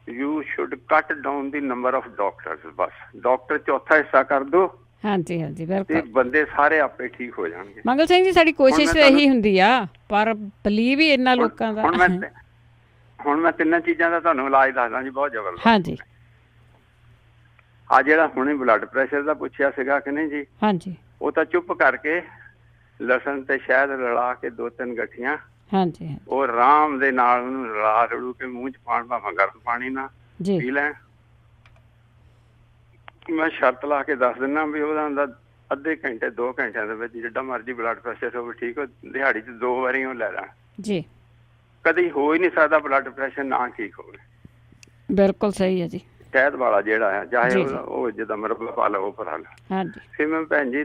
ਯੂ ਸ਼ੁੱਡ ਕੱਟ down the number of doctors. Bus doctor ਚੌਥਾ ਹਿੱਸਾ ਕਰ ਦੋ। ਹਾਂਜੀ ਹਾਂਜੀ, ਬਿਲਕੁਲ। ਤੇ ਬੰਦੇ ਸਾਰੇ ਆਪੇ ਠੀਕ ਹੋ ਜਾਣਗੇ। ਮੰਗਲ ਸਿੰਘ ਜੀ, ਸਾਡੀ ਕੋਸ਼ਿਸ਼ ਇਹੀ ਹੁੰਦੀ ਆ, ਪਰ ਬਲੀਵ ਹੀ ਇੰਨਾ ਲੋਕਾਂ ਦਾ। ਹੁਣ ਮੈਂ 3 ਚੀਜ਼ਾਂ ਦਾ ਤੁਹਾਨੂੰ ਇਲਾਜ ਦੱਸਦਾ ਜੀ, ਬਹੁਤ ਜ਼ਬਰਦਸਤ। ਹਾਂਜੀ। ਆ ਜਿਹੜਾ ਹੁਣੇ ਬਲੱਡ ਪ੍ਰੈਸ਼ਰ ਦਾ ਪੁੱਛਿਆ ਸੀਗਾ ਕਿ ਨਹੀਂ ਜੀ? ਹਾਂਜੀ। ਉਹ ਤਾਂ ਚੁੱਪ ਕਰਕੇ ਲਸਣ ਤੇ ਸ਼ਹਿਦ ਰਲਾ ਕੇ 2-3 ਗਠੀਆਂ, ਹਾਂਜੀ, ਉਹ ਆਰਾਮ ਦੇ ਨਾਲ ਉਹਨੂੰ ਰੜੂ ਕੇ ਮੂੰਹ 'ਚ ਪਾਣ, ਭਾਵੇਂ ਗਰਮ ਪਾਣੀ ਨਾਲ ਪੀ ਲੈਣ। ਮੈਂ ਸ਼ਰਤ ਲਾ ਕੇ ਦੱਸ ਦਿੰਦਾ ਵੀ ਉਹਦਾ ਅੱਧੇ ਘੰਟੇ 2 ਘੰਟਿਆਂ ਦੇ ਵਿੱਚ ਜਿੱਡਾ ਮਰਜ਼ੀ ਬਲੱਡ ਪ੍ਰੈਸ਼ਰ ਹੋਵੇ ਠੀਕ ਹੋ। ਦਿਹਾੜੀ 'ਚ 2 ਵਾਰੀ ਉਹ ਲੈ ਲੈਣ ਜੀ। ਕਦੀ ਹੋ ਹੀ ਨਹੀਂ ਸਕਦਾ ਬਲੱਡ ਪ੍ਰੈਸ਼ਰ ਨਾ ਠੀਕ ਹੋਵੇ। ਬਿਲਕੁਲ ਸਹੀ ਹੈ ਜੀ। ਸ਼ਹਿਦ ਵਾਲਾ ਜਿਹੜਾ ਹੈ, ਚਾਹੇ ਉਹ ਜਿੱਦਾਂ ਮਰਬਾ ਪਾ ਲਓ, ਉਹ ਭਰਾ ਲਓ। ਹਾਂਜੀ। ਫਿਰ ਮੈਂ ਭੈਣ ਜੀ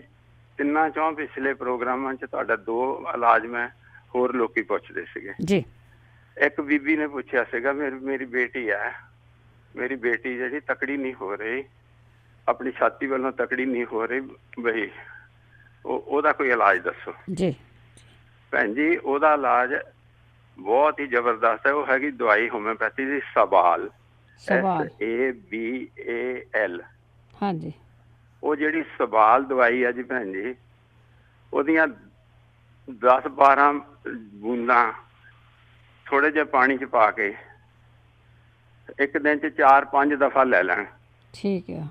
3-4 ਪਿਛਲੇ ਪ੍ਰੋਗਰਾਮਾਂ 'ਚ ਤੁਹਾਡਾ 2 ਇਲਾਜ ਮੈਂ ਹੋਰ ਲੋਕੀ ਪੁੱਛਦੇ ਸੀਗੇ ਜੀ। ਇੱਕ ਬੀਬੀ ਨੇ ਪੁੱਛਿਆ ਸੀਗਾ, ਮੇਰੀ ਬੇਟੀ ਹੈ, ਮੇਰੀ ਬੇਟੀ ਜਿਹੜੀ ਤਕੜੀ ਨਹੀਂ ਹੋ ਰਹੀ, ਆਪਣੀ ਛਾਤੀ ਵੱਲੋਂ ਤਕੜੀ ਨਹੀਂ ਹੋ ਰਹੀ, ਬਈ ਉਹਦਾ ਕੋਈ ਇਲਾਜ ਦੱਸੋ ਜੀ। ਭੈਣ ਜੀ ਉਹਦਾ ਇਲਾਜ ਬਹੁਤ ਹੀ ਜ਼ਬਰਦਸਤ ਹੈ। ਉਹ ਹੈਗੀ ਦਵਾਈ ਹੋਮਿਓਪੈਥੀ ਦੀ, ਸਬਾਲ, SABAL। ਹਾਂਜੀ। ਉਹ ਜਿਹੜੀ ਸਬਾਲ ਦਵਾਈ ਹੈ ਜੀ ਭੈਣ ਜੀ, ਉਹਦੀਆਂ 10-12 ਬੂੰਦਾਂ ਥੋੜੇ ਜਿਹੇ ਪਾਣੀ 'ਚ ਪਾ ਕੇ ਇੱਕ ਦਿਨ 'ਚ 4-5 ਦਫਾ ਲੈ ਲੈਣ। ਠੀਕ ਹੈ।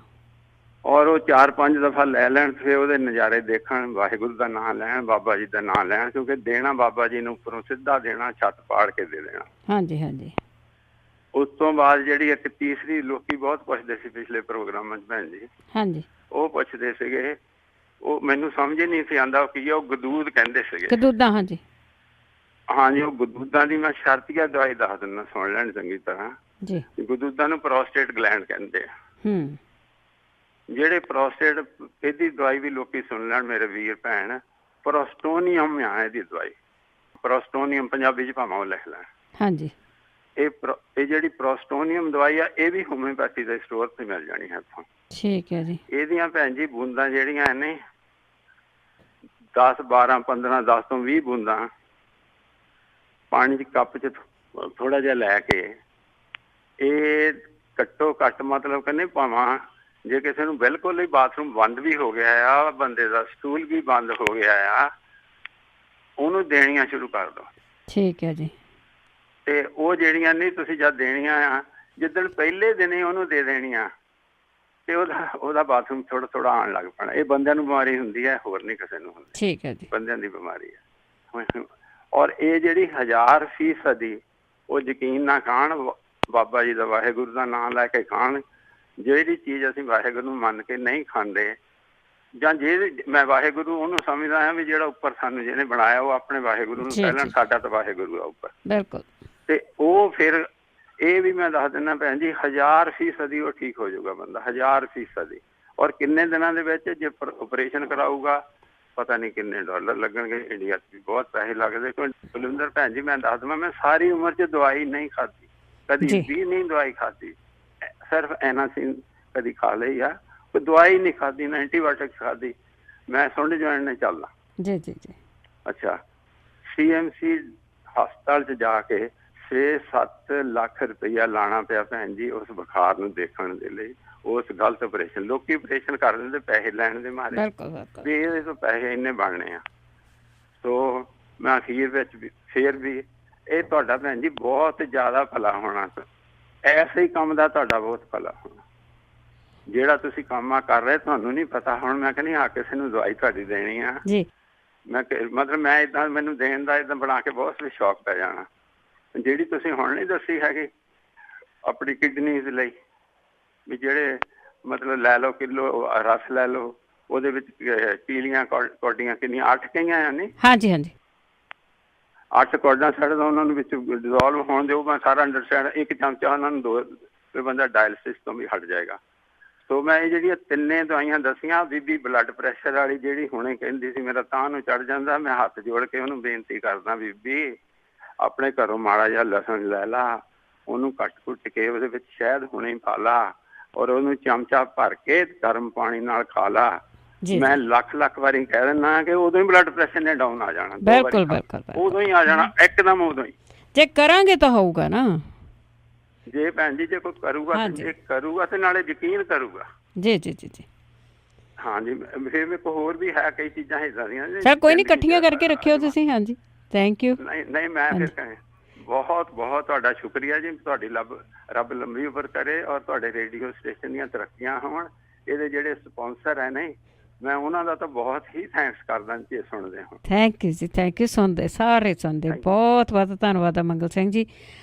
ਔਰ ਉਹ 4-5 ਦਫਾ ਲੈ ਲੈਣ, ਫਿਰ ਉਹਦੇ ਨਜ਼ਾਰੇ ਦੇਖਣ, ਵਾਹਿਗੁਰੂ ਦਾ ਨਾਂ ਲੈਣ, ਬਾਬਾ ਜੀ ਦਾ ਨਾਂ ਲੈਣ, ਕਿਉਂਕਿ ਦੇਣਾ ਬਾਬਾ ਜੀ ਨੂੰ ਉੱਪਰੋਂ ਸਿੱਧਾ ਦੇਣਾ, ਛੱਤ ਪਾੜ ਕੇ ਦੇ ਦੇਣਾ। ਹਾਂਜੀ ਹਾਂਜੀ। ਉਸ ਤੋਂ ਬਾਅਦ ਜਿਹੜੀ ਇੱਕ ਤੀਸਰੀ ਲੋਕੀ ਬਹੁਤ ਪੁੱਛਦੇ ਸੀ ਪਿਛਲੇ ਪ੍ਰੋਗਰਾਮਾਂ 'ਚ ਭੈਣ ਜੀ, ਹਾਂਜੀ, ਉਹ ਪੁੱਛਦੇ ਸੀਗੇ, ਉਹ ਮੈਨੂੰ ਸਮਝ ਹੀ ਨਹੀਂ ਸੀ ਆਉਂਦਾ ਉਹ ਕੀ ਆ, ਉਹ ਗਦੂਦ ਕਹਿੰਦੇ ਸੀਗੇ। ਗਦੂਦਾਂ, ਹਾਂਜੀ ਹਾਂਜੀ, ਉਹ ਗਦੂਦਾਂ ਦੀ ਮੈਂ ਸ਼ਰਤੀਆ ਦਵਾਈ ਦੱਸ ਦਿੰਦਾ, ਸੁਣ ਲੈਣ ਚੰਗੀ ਤਰ੍ਹਾਂ ਜੀ। ਗਦੂਦਾਂ ਨੂੰ ਪ੍ਰੋਸਟੇਟ ਗਲੈਂਡ ਕਹਿੰਦੇ ਆ। ਹੂੰ, ਜਿਹੜੇ ਪ੍ਰੋਸਟੇਟ, ਇਹਦੀ ਦਵਾਈ ਵੀ ਲੋਕੀ ਸੁਣ ਲੈਣ ਮੇਰੇ ਵੀਰ ਭੈਣ, ਪ੍ਰੋਸਟੋਨੀਅਮ ਆ ਇਹਦੀ ਦਵਾਈ। ਪ੍ਰੋਸਟੋਨੀਅਮ ਪੰਜਾਬੀ 'ਚ ਭਾਵੇਂ ਉਹ ਲਿਖ ਲੈਣ। ਹਾਂਜੀ, ਇਹ ਜਿਹੜੀ ਪ੍ਰੋਸਟੋਨੀਅਮ ਦਵਾਈ ਆ, ਇਹ ਵੀ ਹੋਮਿਓਪੈਥੀ ਦੇ ਸਟੋਰ ਤੇ ਮਿਲ ਜਾਣੀ ਹੈ ਇੱਥੋਂ। ਠੀਕ ਹੈ ਜੀ। ਇਹਦੀਆਂ ਭੈਣ ਜੀ ਬੂੰਦਾਂ ਜਿਹੜੀਆਂ ਨੇ 10, 12, 15, 10 ਤੋਂ 20 ਬੂੰਦਾਂ ਪਾਣੀ 'ਚ ਕੱਪ 'ਚ ਥੋੜਾ ਜਿਹਾ ਲੈ ਕੇ, ਇਹ ਘੱਟੋ ਘੱਟ ਮਤਲਬ ਕਹਿੰਦੇ ਭਾਵਾਂ ਜੇ ਕਿਸੇ ਨੂੰ ਬਿਲਕੁਲ ਹੀ ਬਾਥਰੂਮ ਬੰਦ ਵੀ ਹੋ ਗਿਆ ਆ, ਬੰਦੇ ਦਾ ਸਟੂਲ ਵੀ ਬੰਦ ਹੋ ਗਿਆ ਆ, ਉਹਨੂੰ ਦੇਣੀਆਂ ਸ਼ੁਰੂ ਕਰ ਦਿਓ। ਠੀਕ ਹੈ ਜੀ। ਤੇ ਉਹ ਜਿਹੜੀਆਂ ਨਹੀਂ ਤੁਸੀਂ ਜਦ ਦੇਣੀਆਂ ਆ, ਜਿੱਦਣ ਪਹਿਲੇ ਦਿਨੇ ਉਹਨੂੰ ਦੇ ਦੇਣੀਆਂ, ਤੇ ਉਹਦਾ ਬਾਥਰੂਮ ਥੋੜਾ ਥੋੜਾ ਆਉਣ ਲੱਗ ਪੈਣਾ। ਇਹ ਬੰਦਿਆਂ ਨੂੰ ਬਿਮਾਰੀ ਹੁੰਦੀ ਹੈ, ਹੋਰ ਨਹੀਂ ਕਿਸੇ ਨੂੰ ਹੁੰਦੀ। ਠੀਕ ਹੈ ਜੀ, ਬੰਦਿਆਂ ਦੀ ਬਿਮਾਰੀ ਹੈ। ਔਰ ਇਹ ਜਿਹੜੀ 1000% ਉਹ ਯਕੀਨ ਨਾ ਖਾਣ, ਬਾਬਾ ਜੀ ਦਾ ਵਾਹਿਗੁਰੂ ਦਾ ਨਾਮ ਲੈ ਕੇ ਖਾਣ। ਜਿਹੜੀ ਚੀਜ਼ ਅਸੀਂ ਵਾਹਿਗੁਰੂ ਨੂੰ ਮੰਨ ਕੇ ਨਹੀਂ ਖਾਂਦੇ, ਜਾਂ ਜੇ ਮੈਂ ਵਾਹਿਗੁਰੂ ਉਹਨੂੰ ਸਮਝਦਾ ਹਾਂ ਵੀ ਜਿਹੜਾ ਉੱਪਰ ਸਾਨੂੰ ਜਿਹਨੇ ਬਣਾਇਆ, ਉਹ ਆਪਣੇ ਵਾਹਿਗੁਰੂ ਨੂੰ ਪਹਿਲਾਂ, ਸਾਡਾ ਤਾਂ ਵਾਹਿਗੁਰੂ ਆ ਉੱਪਰ। ਬਿਲਕੁਲ। ਤੇ ਉਹ ਫਿਰ ਇਹ ਵੀ ਮੈਂ ਦੱਸ ਦਿੰਦਾ ਭੈਣ ਜੀ, 1000% ਉਹ ਠੀਕ ਹੋ ਜਾਊਗਾ ਬੰਦਾ, 1000%। ਔਰ ਕਿੰਨੇ ਦਿਨਾਂ ਦੇ ਵਿੱਚ, ਜੇ ਆਪਰੇਸ਼ਨ ਕਰਾਊਗਾ ਪਤਾ ਨਹੀਂ ਕਿੰਨੇ ਡਾਲਰ ਲੱਗਣਗੇ। ਇੰਡੀਆ 'ਚ ਵੀ ਬਹੁਤ ਪੈਸੇ ਲੱਗਦੇ। ਬਲਵਿੰਦਰ ਭੈਣ ਜੀ ਮੈਂ ਦੱਸ ਦੇਵਾਂ, ਮੈਂ ਸਾਰੀ ਉਮਰ 'ਚ ਦਵਾਈ ਨਹੀਂ ਖਾਧੀ, ਕਦੀ ਵੀ ਨਹੀਂ ਦਵਾਈ ਖਾਧੀ। ਸਿਰਫ ਐਨਾਸਿਨ ਕਦੀ ਖਾ ਲਈ ਆ, ਕੋਈ ਦਵਾਈ ਨਹੀਂ ਖਾਧੀ, ਨਾ ਐਂਟੀਬਾਇਓਟਿਕਸ ਖਾਧੀ। ਮੈਂ ਸੁੰਡ ਜੁਆਇੰਟ ਨਾਲ ਚੱਲਦਾ। ਜੀ ਜੀ ਜੀ। ਅੱਛਾ, CMC ਹਸਪਤਾਲ 'ਚ ਜਾ ਕੇ 6-7 ਲੱਖ ਰੁਪਈਆ ਲਾਣਾ ਪਿਆ ਭੈਣ ਜੀ ਉਸ ਬੁਖਾਰ ਨੂੰ ਦੇਖਣ ਦੇ ਲਈ, ਉਸ ਗਲਤ ਆਪਰੇਸ਼ਨ। ਲੋਕੀ ਆਪਰੇਸ਼ਨ ਕਰ ਦਿੰਦੇ ਪੈਸੇ ਲੈਣ ਦੇ ਮਾਰੇ, ਵੀ ਇਹਦੇ ਤੋਂ ਪੈਸੇ ਇੰਨੇ ਬਣਨੇ ਆ। ਸੋ ਮੈਂ ਅਖੀਰ ਵਿੱਚ ਵੀ ਫੇਰ ਵੀ ਇਹ ਤੁਹਾਡਾ ਭੈਣ ਜੀ ਬਹੁਤ ਜ਼ਿਆਦਾ ਭਲਾ ਹੋਣਾ, ਐਸੇ ਹੀ ਕੰਮ ਦਾ ਤੁਹਾਡਾ ਬਹੁਤ ਭਲਾ ਹੋਣਾ। ਜਿਹੜਾ ਤੁਸੀਂ ਕੰਮ ਆ ਕਰ ਰਹੇ, ਤੁਹਾਨੂੰ ਨਹੀਂ ਪਤਾ। ਹੁਣ ਮੈਂ ਕਹਿੰਦੀ ਹਾਂ ਕਿਸੇ ਨੂੰ ਦਵਾਈ ਤੁਹਾਡੀ ਦੇਣੀ ਆ, ਮੈਂ ਮਤਲਬ ਮੈਂ ਏਦਾਂ, ਮੈਨੂੰ ਦੇਣ ਦਾ ਏਦਾਂ ਬਣਾ ਕੇ ਬਹੁਤ ਸ਼ੌਕ ਪੈ ਜਾਣਾ। ਜਿਹੜੀ ਤੁਸੀਂ ਹੁਣ ਨਹੀਂ ਦੱਸੀ ਹੈਗੀ ਆਪਣੀ ਕਿਡਨੀਜ਼ ਲਈ, ਵੀ ਜਿਹੜੇ ਮਤਲਬ ਲੈ ਲਓ ਕਿਲੋ ਰਸ ਲੈ ਲਓ, ਉਹਦੇ ਵਿੱਚ ਪੀਲੀਆਂ ਕੌਡੀਆਂ ਕਿੰਨੀਆਂ, 8 ਕਈਆਂ ਆ ਨਹੀਂ? ਹਾਂਜੀ ਹਾਂਜੀ, 8 ਕੌਡਾਂ ਛੱਡ ਦੋ, ਉਹਨਾਂ ਨੂੰ ਵਿੱਚ ਡਿਜ਼ੋਲਵ ਹੋਣ ਦਿਓ। ਮੈਂ ਸਾਰਾ ਅੰਡਰਸਟੈਂਡ, 1 ਚਮਚਾ ਉਹਨਾਂ ਨੂੰ ਦੋ, ਫਿਰ ਬੰਦਾ ਡਾਇਲਿਸਿਸ ਤੋਂ ਵੀ ਹਟ ਜਾਏਗਾ। ਸੋ ਮੈਂ ਇਹ ਜਿਹੜੀਆਂ 3 ਦਵਾਈਆਂ ਦੱਸੀਆਂ, ਬੀਬੀ ਬਲੱਡ ਪ੍ਰੈਸ਼ਰ ਵਾਲੀ ਜਿਹੜੀ ਹੁਣੇ ਕਹਿੰਦੀ ਸੀ ਮੇਰਾ ਤਾਂ ਨੂੰ ਚੜ ਜਾਂਦਾ, ਮੈਂ ਹੱਥ ਜੋੜ ਕੇ ਉਹਨੂੰ ਬੇਨਤੀ ਕਰਦਾ, ਬੀਬੀ ਆਪਣੇ ਘਰੋਂ ਮਾੜਾ ਜਿਹਾ ਲਸਣ ਲੈ ਲਾ, ਉਹਨੂੰ ਕੱਟ ਕੇ ਉਹਦੇ ਵਿੱਚ ਸ਼ਹਿਦ ਹੁਣੇ ਪਾ ਲਾ, ਔਰ ਉਹਨੂੰ ਚਮਚਾ ਭਰ ਕੇ ਗਰਮ ਪਾਣੀ ਨਾਲ ਖਾ ਲਾ। ਮੈਂ ਲੱਖ ਵਾਰੀ ਕਹਿ ਦਿੰਦਾ ਕਿ ਉਦੋਂ ਹੀ ਬਲੱਡ ਪ੍ਰੈਸ਼ਰ ਨੇ ਡਾਊਨ ਆ ਜਾਣਾ। ਬਿਲਕੁਲ ਬਿਲਕੁਲ, ਉਦੋਂ ਹੀ ਆ ਜਾਣਾ, ਇੱਕਦਮ ਉਦੋਂ ਹੀ। ਜੇ ਕਰਾਂਗੇ ਤਾਂ ਹੋਊਗਾ ਨਾ। ਜੇ ਭੈਣ ਜੀ ਜੇ ਕੋਈ ਕਰੂਗਾ, ਜੇ ਕਰੂਗਾ ਤੇ ਨਾਲੇ ਯਕੀਨ ਕਰੂਗਾ। ਜੀ ਜੀ ਜੀ ਜੀ, ਹਾਂਜੀ। ਫਿਰ ਮੇਰੇ ਕੋਲ ਹੋਰ ਵੀ ਹੈ ਕਈ ਚੀਜ਼ਾਂ ਏਦਾਂ ਦੀਆਂ। ਸਰ ਕੋਈ ਨਹੀਂ, ਇਕੱਠੀਆਂ ਕਰਕੇ ਰੱਖਿਓ ਤੁਸੀਂ। ਹਾਂਜੀ, ਥੈਂਕ ਯੂ। ਨਹੀਂ ਮੈਂ ਫਿਰ ਕਹੇ ਬਹੁਤ ਬਹੁਤ ਤੁਹਾਡਾ ਸ਼ੁਕਰੀਆ ਜੀ। ਤੁਹਾਡੀ ਰੱਬ ਲੰਬੀ ਉਮਰ ਕਰੇ, ਔਰ ਤੁਹਾਡੇ ਰੇਡੀਓ ਸਟੇਸ਼ਨ ਦੀਆਂ ਤਰੱਕੀਆਂ ਹੋਣ। ਇਹਦੇ ਜਿਹੜੇ ਸਪਾਂਸਰ ਹੈ ਨੇ, ਮੈਂ ਉਹਨਾਂ ਦਾ ਤਾਂ ਬਹੁਤ ਹੀ ਥੈਂਕਸ ਕਰਦਾ ਜੀ ਸੁਣਦੇ ਹੋ। ਥੈਂਕ ਯੂ ਜੀ, ਥੈਂਕ ਯੂ। ਸੁਣਦੇ ਸਾਰੇ ਸੁਣਦੇ, ਬਹੁਤ ਬਹੁਤ ਧੰਨਵਾਦ ਆ ਮੰਗਲ ਸਿੰਘ ਜੀ।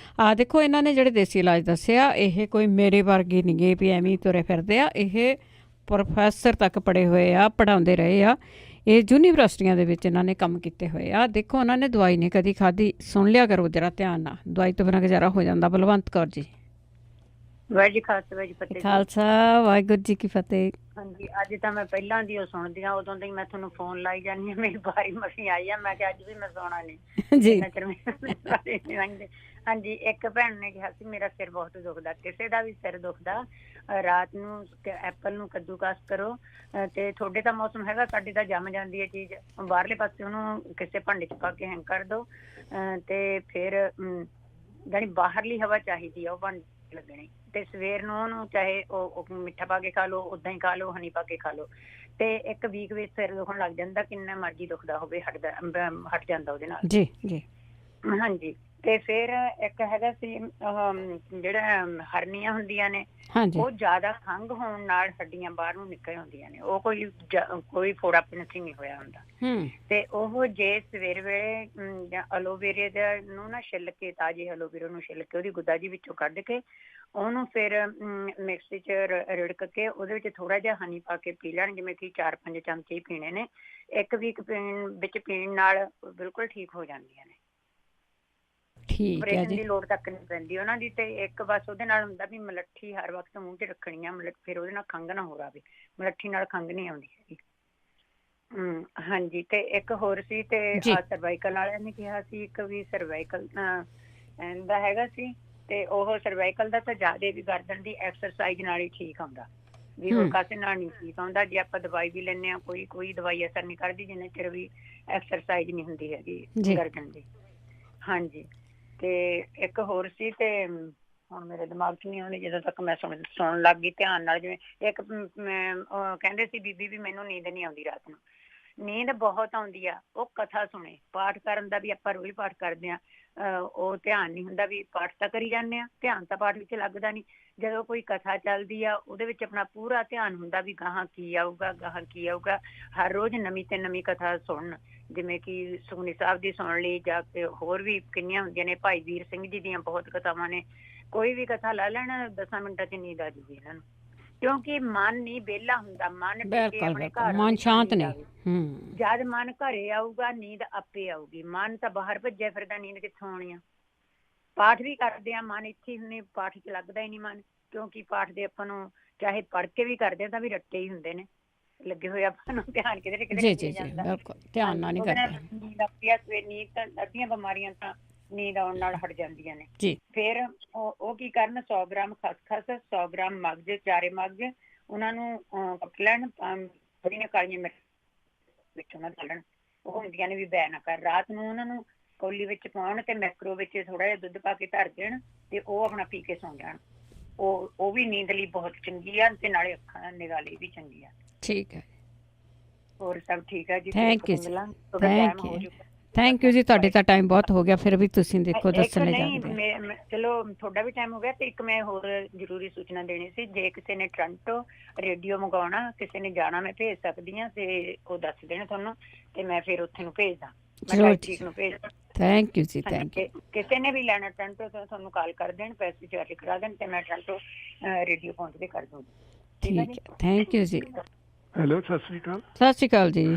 ਦੇਖੋ ਇਹਨਾਂ ਨੇ ਜਿਹੜੇ ਦੇਸੀ ਇਲਾਜ ਦੱਸਿਆ, ਇਹ ਕੋਈ ਮੇਰੇ ਵਰਗੇ ਨਹੀਂ ਗੇ ਵੀ ਐਵੇਂ ਤੁਰੇ ਫਿਰਦੇ ਆ। ਇਹ ਪ੍ਰੋਫੈਸਰ ਤੱਕ ਪੜ੍ਹੇ ਹੋਏ ਆ, ਪੜ੍ਹਾਉਂਦੇ ਰਹੇ ਆ, ਇਹ ਯੂਨੀਵਰਸਿਟੀਆਂ ਦੇ ਵਿੱਚ ਇਹਨਾਂ ਨੇ ਕੰਮ ਕੀਤੇ ਹੋਏ ਆ। ਦੇਖੋ ਉਹਨਾਂ ਨੇ ਦਵਾਈ ਨਹੀਂ ਕਦੀ ਖਾਧੀ। ਸੁਣ ਲਿਆ ਕਰੋ ਜਰਾ ਧਿਆਨ ਨਾਲ, ਦਵਾਈ ਤੋਂ ਬਿਨਾਂ ਗੁਜ਼ਾਰਾ ਹੋ ਜਾਂਦਾ। ਬਲਵੰਤ ਕੌਰ ਜੀ। ਵਾਹਿਗੁਰੂ ਜੀ ਖਾਲਸਾ, ਵਾਹਿਗੁਰੂ ਜੀ ਫਤਿਹ। ਖਾਲਸਾ, ਵਾਹਿਗੁਰੂ ਜੀ ਕੀ ਫਤਿਹ। ਹਾਂਜੀ, ਅੱਜ ਤਾਂ ਮੈਂ ਪਹਿਲਾਂ ਦੀ ਉਹ ਸੁਣਦੀ ਆ, ਉਦੋਂ ਦੀ ਮੈਂ ਤੁਹਾਨੂੰ ਫੋਨ ਲਾਈ ਜਾਂਦੀ ਆ। ਮੇਰੀ ਵਾਰੀ ਮਸੀਂ ਆਈ ਆ, ਮੈਂ ਕਿਹਾ ਅੱਜ ਵੀ ਮੈਂ ਸੌਣਾ ਨਹੀਂ ਜੀ। ਹਾਂਜੀ, ਇੱਕ ਭੈਣ ਨੇ ਕਿਹਾ ਸੀ ਮੇਰਾ ਸਿਰ ਬਹੁਤ ਦੁਖਦਾ। ਕਿਸੇ ਦਾ ਵੀ ਸਿਰ ਦੁਖਦਾ, ਰਾਤ ਨੂੰ ਐਪਲ ਨੂੰ ਕੱਦੂਕਸ ਕਰੋ। ਤੇ ਤੁਹਾਡੇ ਤਾਂ ਮੌਸਮ ਹੈਗਾ, ਸਾਡੀ ਤਾਂ ਜੰਮ ਜਾਂਦੀ ਹੈ ਚੀਜ਼। ਬਾਹਰਲੇ ਪਾਸੇ ਉਹਨੂੰ ਕਿਸੇ ਭਾਂਡੇ 'ਚ ਪਾ ਕੇ ਹੈਂਗ ਕਰ ਦਿਓ, ਤੇ ਫਿਰ ਜਾਣੀ ਬਾਹਰਲੀ ਹਵਾ ਚਾਹੀਦੀ ਆ ਉਹ ਭਾਂਡੇ ਲੱਗਣੀ। ਤੇ ਸਵੇਰ ਨੂੰ ਉਹਨੂੰ ਚਾਹੇ ਉਹ ਮਿੱਠਾ ਪਾ ਕੇ ਖਾ ਲਓ, ਉਦਾਂ ਹੀ ਖਾ ਲਓ, ਹਨੀ ਪਾ ਕੇ ਖਾ ਲਓ। ਤੇ 1 ਵੀਕ ਵਿੱਚ ਸਿਰ ਦੁਖਣ ਲੱਗ ਜਾਂਦਾ, ਕਿੰਨਾ ਮਰਜ਼ੀ ਦੁਖਦਾ ਹੋਵੇ ਹਟ ਜਾਂਦਾ ਉਹਦੇ ਨਾਲ। ਜੀ ਜੀ, ਹਾਂਜੀ। ਤੇ ਫਿਰ ਇੱਕ ਹੈਗਾ ਸੀ ਜਿਹੜਾ ਹਰਨੀਆਂ ਹੁੰਦੀਆਂ ਨੇ, ਉਹ ਜ਼ਿਆਦਾ ਖੰਘ ਹੋਣ ਨਾਲ ਹੱਡੀਆਂ ਬਾਹਰ ਨੂੰ ਨਿਕਲ ਆਉਂਦੀਆਂ ਨੇ, ਉਹ ਕੋਈ ਫੋੜਾ ਪਿੰਸੀ ਨਹੀਂ ਹੋਇਆ ਹੁੰਦਾ। ਤੇ ਉਹ ਜੇ ਸਵੇਰ ਵੇਲੇ ਐਲੋਵੇਰੇ ਦਾ ਨੂੰ ਨਾ ਛਿੱਲ ਕੇ, ਤਾਜ਼ੇ ਐਲੋਵੇਰੇ ਨੂੰ ਛਿੱਲ ਕੇ ਉਹਦੀ ਗੁੱਦਾ ਜੀ ਵਿੱਚੋਂ ਕੱਢ ਕੇ ਉਹਨੂੰ ਫਿਰ ਮਿਕਸੀ 'ਚ ਰਿੜਕ ਕੇ ਉਹਦੇ ਵਿੱਚ ਥੋੜਾ ਜਿਹਾ ਹਨੀ ਪਾ ਕੇ ਪੀ ਲੈਣ, ਜਿਵੇਂ ਕਿ 4-5 ਚਮਚੇ ਹੀ ਪੀਣੇ ਨੇ। 1 ਵੀਕ ਵਿੱਚ ਪੀਣ ਨਾਲ ਬਿਲਕੁਲ ਠੀਕ ਹੋ ਜਾਂਦੀਆਂ ਨੇ। ਆਪਰੇਸ਼ਨ ਦੀ ਲੋੜ ਤੱਕ ਨਹੀਂ ਪੈਂਦੀ ਉਹਨਾਂ ਦੀ। ਤੇ ਇੱਕ ਬਸ ਉਹਦੇ ਨਾਲ ਹੁੰਦਾ ਵੀ ਮਲੱਠੀ ਹਰ ਵਕਤ ਮੂੰਹ 'ਚ ਰੱਖਣੀ ਆ, ਫਿਰ ਉਹਦੇ ਨਾਲ ਖੰਘ ਨਾ ਹੋ ਰਾਵੇ। ਮਲੱਠੀ ਨਾਲ ਖੰਘ ਨਹੀਂ ਆਉਂਦੀ ਹੈਗੀ। ਹਾਂਜੀ। ਤੇ ਇੱਕ ਹੋਰ ਸੀ, ਤੇ ਸਰਵਾਈਕਲ ਵਾਲਿਆਂ ਨੇ ਕਿਹਾ ਸੀ ਇੱਕ ਵੀ ਸਰਵਾਈਕਲ ਦਾ ਹੈਗਾ ਸੀ, ਤੇ ਉਹ ਸਰਵਾਈਕਲ ਦਾ ਤਾਂ ਜ਼ਿਆਦਾ ਵੀ ਗਰਦਨ ਦੀ ਐਕਸਰਸਾਈਜ਼ ਨਾਲ ਹੀ ਠੀਕ ਆਉਂਦਾ, ਵੀ ਹੋਰ ਕਾਸੇ ਨਾਲ ਨਹੀਂ ਠੀਕ ਆਉਂਦਾ। ਜੇ ਆਪਾਂ ਦਵਾਈ ਵੀ ਲੈਂਦੇ ਹਾਂ, ਕੋਈ ਦਵਾਈ ਅਸਰ ਨਹੀਂ ਕਰਦੀ ਜਿੰਨੇ ਚਿਰ ਵੀ ਐਕਸਰਸਾਈਜ਼ ਨਹੀਂ ਹੁੰਦੀ ਹੈਗੀ ਗਰਦਨ ਦੀ। ਹਾਂਜੀ। ਤੇ ਇੱਕ ਹੋਰ ਸੀ, ਤੇ ਹੁਣ ਮੇਰੇ ਦਿਮਾਗ 'ਚ ਨਹੀਂ ਆਉਂਦੀ, ਜਦੋਂ ਤੱਕ ਮੈਂ ਸੁਣਨ ਲੱਗ ਗਈ ਧਿਆਨ ਨਾਲ। ਜਿਵੇਂ ਇੱਕ ਕਹਿੰਦੇ ਸੀ ਬੀਬੀ ਵੀ ਮੈਨੂੰ ਨੀਂਦ ਨਹੀਂ ਆਉਂਦੀ ਰਾਤ ਨੂੰ। ਨੀਂਦ ਬਹੁਤ ਆਉਂਦੀ ਆ, ਉਹ ਕਥਾ ਸੁਣੇ। ਪਾਠ ਕਰਨ ਦਾ ਵੀ ਆਪਾਂ ਰੋਜ਼ ਪਾਠ ਕਰਦੇ ਹਾਂ, ਉਹ ਧਿਆਨ ਨਹੀਂ ਹੁੰਦਾ, ਵੀ ਪਾਠ ਤਾਂ ਕਰੀ ਜਾਂਦੇ ਹਾਂ, ਧਿਆਨ ਤਾਂ ਪਾਠ ਵਿੱਚ ਲੱਗਦਾ ਨਹੀਂ। ਜਦੋਂ ਕੋਈ ਕਥਾ ਚੱਲਦੀ ਆ ਉਹਦੇ ਵਿੱਚ ਆਪਣਾ ਪੂਰਾ ਧਿਆਨ ਹੁੰਦਾ ਵੀ ਗਾਹਾਂ ਕੀ ਆਊਗਾ, ਗਾਹਾਂ ਕੀ ਆਊਗਾ। ਹਰ ਰੋਜ਼ ਨਵੀਂ ਤੇ ਨਵੀਂ ਕਥਾ ਸੁਣਨ, ਜਿਵੇਂ ਕਿ ਸੁਖਮਨੀ ਸਾਹਿਬ ਦੀ ਸੁਣ ਲਈ, ਜਾਂ ਹੋਰ ਵੀ ਕਿੰਨੀਆਂ ਹੁੰਦੀਆਂ ਨੇ। ਭਾਈ ਵੀਰ ਸਿੰਘ ਜੀ ਦੀਆਂ ਬਹੁਤ ਕਥਾਵਾਂ ਨੇ। ਕੋਈ ਵੀ ਕਥਾ ਲਾ ਲੈਣ, 10 ਮਿੰਟਾਂ 'ਚ ਨੀਂਦ ਆ ਜੂਗੀ ਇਹਨਾਂ ਨੂੰ, ਕਿਉਂਕਿ ਮਨ ਨਹੀਂ ਵਿਹਲਾ ਹੁੰਦਾ। ਮਨ ਆਪਣੇ ਘਰ, ਮਨ ਸ਼ਾਂਤ ਨਹੀਂ। ਜਦ ਮਨ ਘਰੇ ਆਊਗਾ ਨੀਂਦ ਆਪੇ ਆਊਗੀ। ਮਨ ਤਾਂ ਬਾਹਰ ਭੱਜਿਆ ਫਿਰਦਾ, ਨੀਂਦ ਕਿੱਥੋਂ ਆਉਣੀ ਆ। ਪਾਠ ਵੀ ਕਰਦੇ ਆ, ਮਨ ਇੱਥੇ ਹੁੰਦੇ, ਪਾਠ 'ਚ ਲੱਗਦਾ ਹੀ ਨਹੀਂ ਮਨ, ਕਿਉਂਕਿ ਪਾਠ ਦੇ ਆਪਾਂ ਨੂੰ ਚਾਹੇ ਪੜ੍ਹ ਕੇ ਵੀ ਕਰਦੇ ਤਾਂ ਵੀ ਰੱਟੇ ਹੀ ਹੁੰਦੇ ਨੇ ਲੱਗੇ ਹੋਏ, ਆਪਾਂ ਨੂੰ ਧਿਆਨ ਕਿਤੇ ਜਾਂਦਾ। ਧਿਆਨ ਨਾਲ ਨਹੀਂ ਕਰਦੇ। ਨੀਂਦ ਆਪੀ ਆ, ਨੀਂਦ ਤਾਂ ਅੱਧੀਆਂ ਬਿਮਾਰੀਆਂ ਤਾਂ ਨੀਂਦ ਆਉਣ ਨਾਲ ਹਟ ਜਾਂਦੀਆਂ ਨੇ। ਫਿਰ ਉਹ ਕੀ ਕਰਨ, 100 ਗ੍ਰਾਮ ਖਸਖਸ, 100 ਗ੍ਰਾਮ ਮਗਜ਼, ਚਾਰੇ ਮਗਜ਼, ਉਹਨਾਂ ਨੂੰ ਕੱਟ ਲੈਣ, ਥੋੜ੍ਹੀਆਂ ਕਾਲੀਆਂ ਮਿਰਚ ਵਿੱਚ ਉਹਨਾਂ ਤਲਣ। ਉਹ ਹੁੰਦੀਆਂ ਨੇ ਵੀ ਬੈ ਨਾ ਕਰ। ਰਾਤ ਨੂੰ ਉਹਨਾਂ ਨੂੰ ਕੌਲੀ ਵਿੱਚ ਪਾਉਣ ਤੇ ਮੈਕਰੋ ਵਿੱਚ ਥੋੜਾ ਜਿਹਾ ਦੁੱਧ ਪਾ ਕੇ ਧਰ ਦੇਣ, ਤੇ ਉਹ ਆਪਣਾ ਪੀ ਕੇ ਸੌਂ ਜਾਣ। ਉਹ ਵੀ ਨੀਂਦ ਲਈ ਬਹੁਤ ਚੰਗੀ ਆ, ਤੇ ਨਾਲੇ ਅੱਖਾਂ ਨਿਗਾਹ ਲਈ ਵੀ ਚੰਗੀ ਆ। ਠੀਕ ਹੈ। ਹੋਰ ਸਭ ਠੀਕ ਹੈ ਜੀ? ਥੈਂਕ ਯੂ ਜੀ। ਥੈਂਕ ਯੂ ਜੀ। ਤੁਹਾਡੇ ਤਾਂ ਟਾਈਮ ਬਹੁਤ ਹੋ ਗਿਆ, ਫਿਰ ਵੀ ਤੁਸੀਂ ਦੇਖੋ ਦੱਸਣੇ ਚਾਹੁੰਦੇ। ਚਲੋ ਤੁਹਾਡਾ ਵੀ ਟਾਈਮ ਹੋ ਗਿਆ। ਤੇ ਇੱਕ ਮੈਂ ਹੋਰ ਜ਼ਰੂਰੀ ਸੂਚਨਾ ਦੇਣੀ ਸੀ। ਜੇ ਕਿਸੇ ਨੇ ਟੋਰਾਂਟੋ ਰੇਡੀਓ ਮੰਗਵਾਉਣਾ, ਕਿਸੇ ਨੇ ਜਾਣਾ, ਮੈਂ ਭੇਜ ਸਕਦੀ ਹਾਂ, ਤੇ ਉਹ ਦੱਸ ਦੇਣ ਤੁਹਾਨੂੰ, ਤੇ ਮੈਂ ਫਿਰ ਉੱਥੇ ਨੂੰ ਭੇਜਦਾ। ਥੈਂਕ ਯੂ ਜੀ। Thank you. ਕਿਸੇ ਨੇ ਵੀ ਲੈਣਾ ਟੋਰਾਂਟੋ ਤੋਂ, ਤੁਹਾਨੂੰ ਕਾਲ ਕਰ ਦੇਣ, ਪੈਸੇ ਚਾਰਜ ਕਰਾ ਦੇਣ, ਤੇ ਮੈਂ ਟੋਰਾਂਟੋ ਰੇਡੀਓ ਪਹੁੰਚ ਕੇ ਕਰ ਦੂੰਗੀ। ਠੀਕ ਹੈ। ਥੈਂਕ ਯੂ ਜੀ। ਹੈਲੋ, ਸਤਿ ਸ੍ਰੀ ਅਕਾਲ। ਸਤਿ ਸ੍ਰੀ ਅਕਾਲ ਜੀ।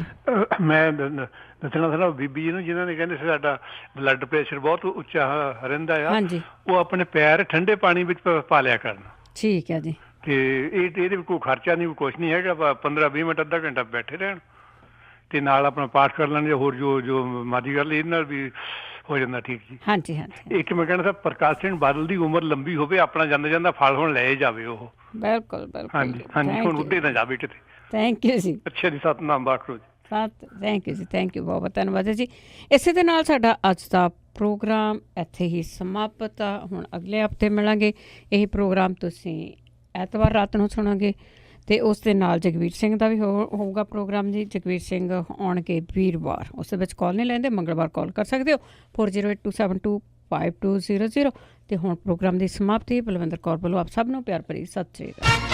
ਮੈਂ ਦੱਸਣਾ ਸਾਡਾ ਬੀਬੀ ਜੀ ਨੂੰ, ਜਿਨ੍ਹਾਂ ਨੇ ਕਹਿੰਦੇ ਸਾਡਾ ਬਲੱਡ ਪ੍ਰੈਸ਼ਰ ਬਹੁਤ ਉੱਚਾ ਰਹਿੰਦਾ ਆ, ਉਹ ਆਪਣੇ ਪੈਰ ਠੰਡੇ ਪਾਣੀ ਵਿੱਚ ਪਾ ਲਿਆ ਕਰਨ। ਠੀਕ ਹੈ ਜੀ। ਤੇ ਇਹਦੇ ਵਿੱਚ ਕੋਈ ਖਰਚਾ ਨਹੀਂ, ਕੁਛ ਨਹੀਂ ਹੈਗਾ। 15-20 ਮਿੰਟ, ਅੱਧਾ ਘੰਟਾ ਬੈਠੇ ਰਹਿਣ, ਤੇ ਨਾਲ ਆਪਣਾ ਪਾਠ ਕਰ ਲੈਣ, ਜਾਂ ਹੋਰ ਜੋ ਮਰਜ਼ੀ ਕਰ ਲਈ, ਇਹਦੇ ਨਾਲ ਵੀ ਹੋ ਜਾਂਦਾ ਠੀਕ ਜੀ। ਹਾਂਜੀ ਹਾਂਜੀ। ਇੱਕ ਮੈਂ ਕਹਿਣਾ, ਪ੍ਰਕਾਸ਼ ਸਿੰਘ ਬਾਦਲ ਦੀ ਉਮਰ ਲੰਬੀ ਹੋਵੇ, ਆਪਣਾ ਜਾਂਦਾ ਜਾਂਦਾ ਫਲ ਹੁਣ ਲੈ ਜਾਵੇ ਉਹ। ਬਿਲਕੁਲ ਬਿਲਕੁਲ। ਹਾਂਜੀ ਹਾਂਜੀ। ਹੁਣ ਉੱਡੇ ਨਾ ਜਾਵੇ ਕਿਤੇ। ਥੈਂਕ ਯੂ ਜੀ। ਅੱਛਾ ਜੀ। ਸਤਿਨਾਮ ਵਾਹਿਗੁਰੂ ਜੀ। ਥੈਂਕ ਯੂ ਜੀ। ਥੈਂਕ ਯੂ, ਬਹੁਤ ਬਹੁਤ ਧੰਨਵਾਦ ਜੀ। ਇਸੇ ਦੇ ਨਾਲ ਸਾਡਾ ਅੱਜ ਦਾ ਪ੍ਰੋਗਰਾਮ ਇੱਥੇ ਹੀ ਸਮਾਪਤ ਆ। ਹੁਣ ਅਗਲੇ ਹਫ਼ਤੇ ਮਿਲਾਂਗੇ। ਇਹ ਪ੍ਰੋਗਰਾਮ ਤੁਸੀਂ ਐਤਵਾਰ ਰਾਤ ਨੂੰ ਸੁਣੋਗੇ, ਅਤੇ ਉਸ ਦੇ ਨਾਲ ਜਗਵੀਰ ਸਿੰਘ ਦਾ ਵੀ ਹੋਊਗਾ ਪ੍ਰੋਗਰਾਮ ਜੀ। ਜਗਵੀਰ ਸਿੰਘ ਆਉਣਗੇ ਵੀਰਵਾਰ, ਉਸ ਦੇ ਵਿੱਚ ਕਾਲ ਨਹੀਂ ਲੈਂਦੇ, ਮੰਗਲਵਾਰ ਕਾਲ ਕਰ ਸਕਦੇ ਹੋ 4082725200। ਅਤੇ ਹੁਣ ਪ੍ਰੋਗਰਾਮ ਦੀ ਸਮਾਪਤੀ। ਬਲਵਿੰਦਰ ਕੌਰ ਵੱਲੋਂ ਆਪ ਸਭ ਨੂੰ ਪਿਆਰ ਭਰੀ ਸਤਿ ਸ਼੍ਰੀ ਅਕਾਲ।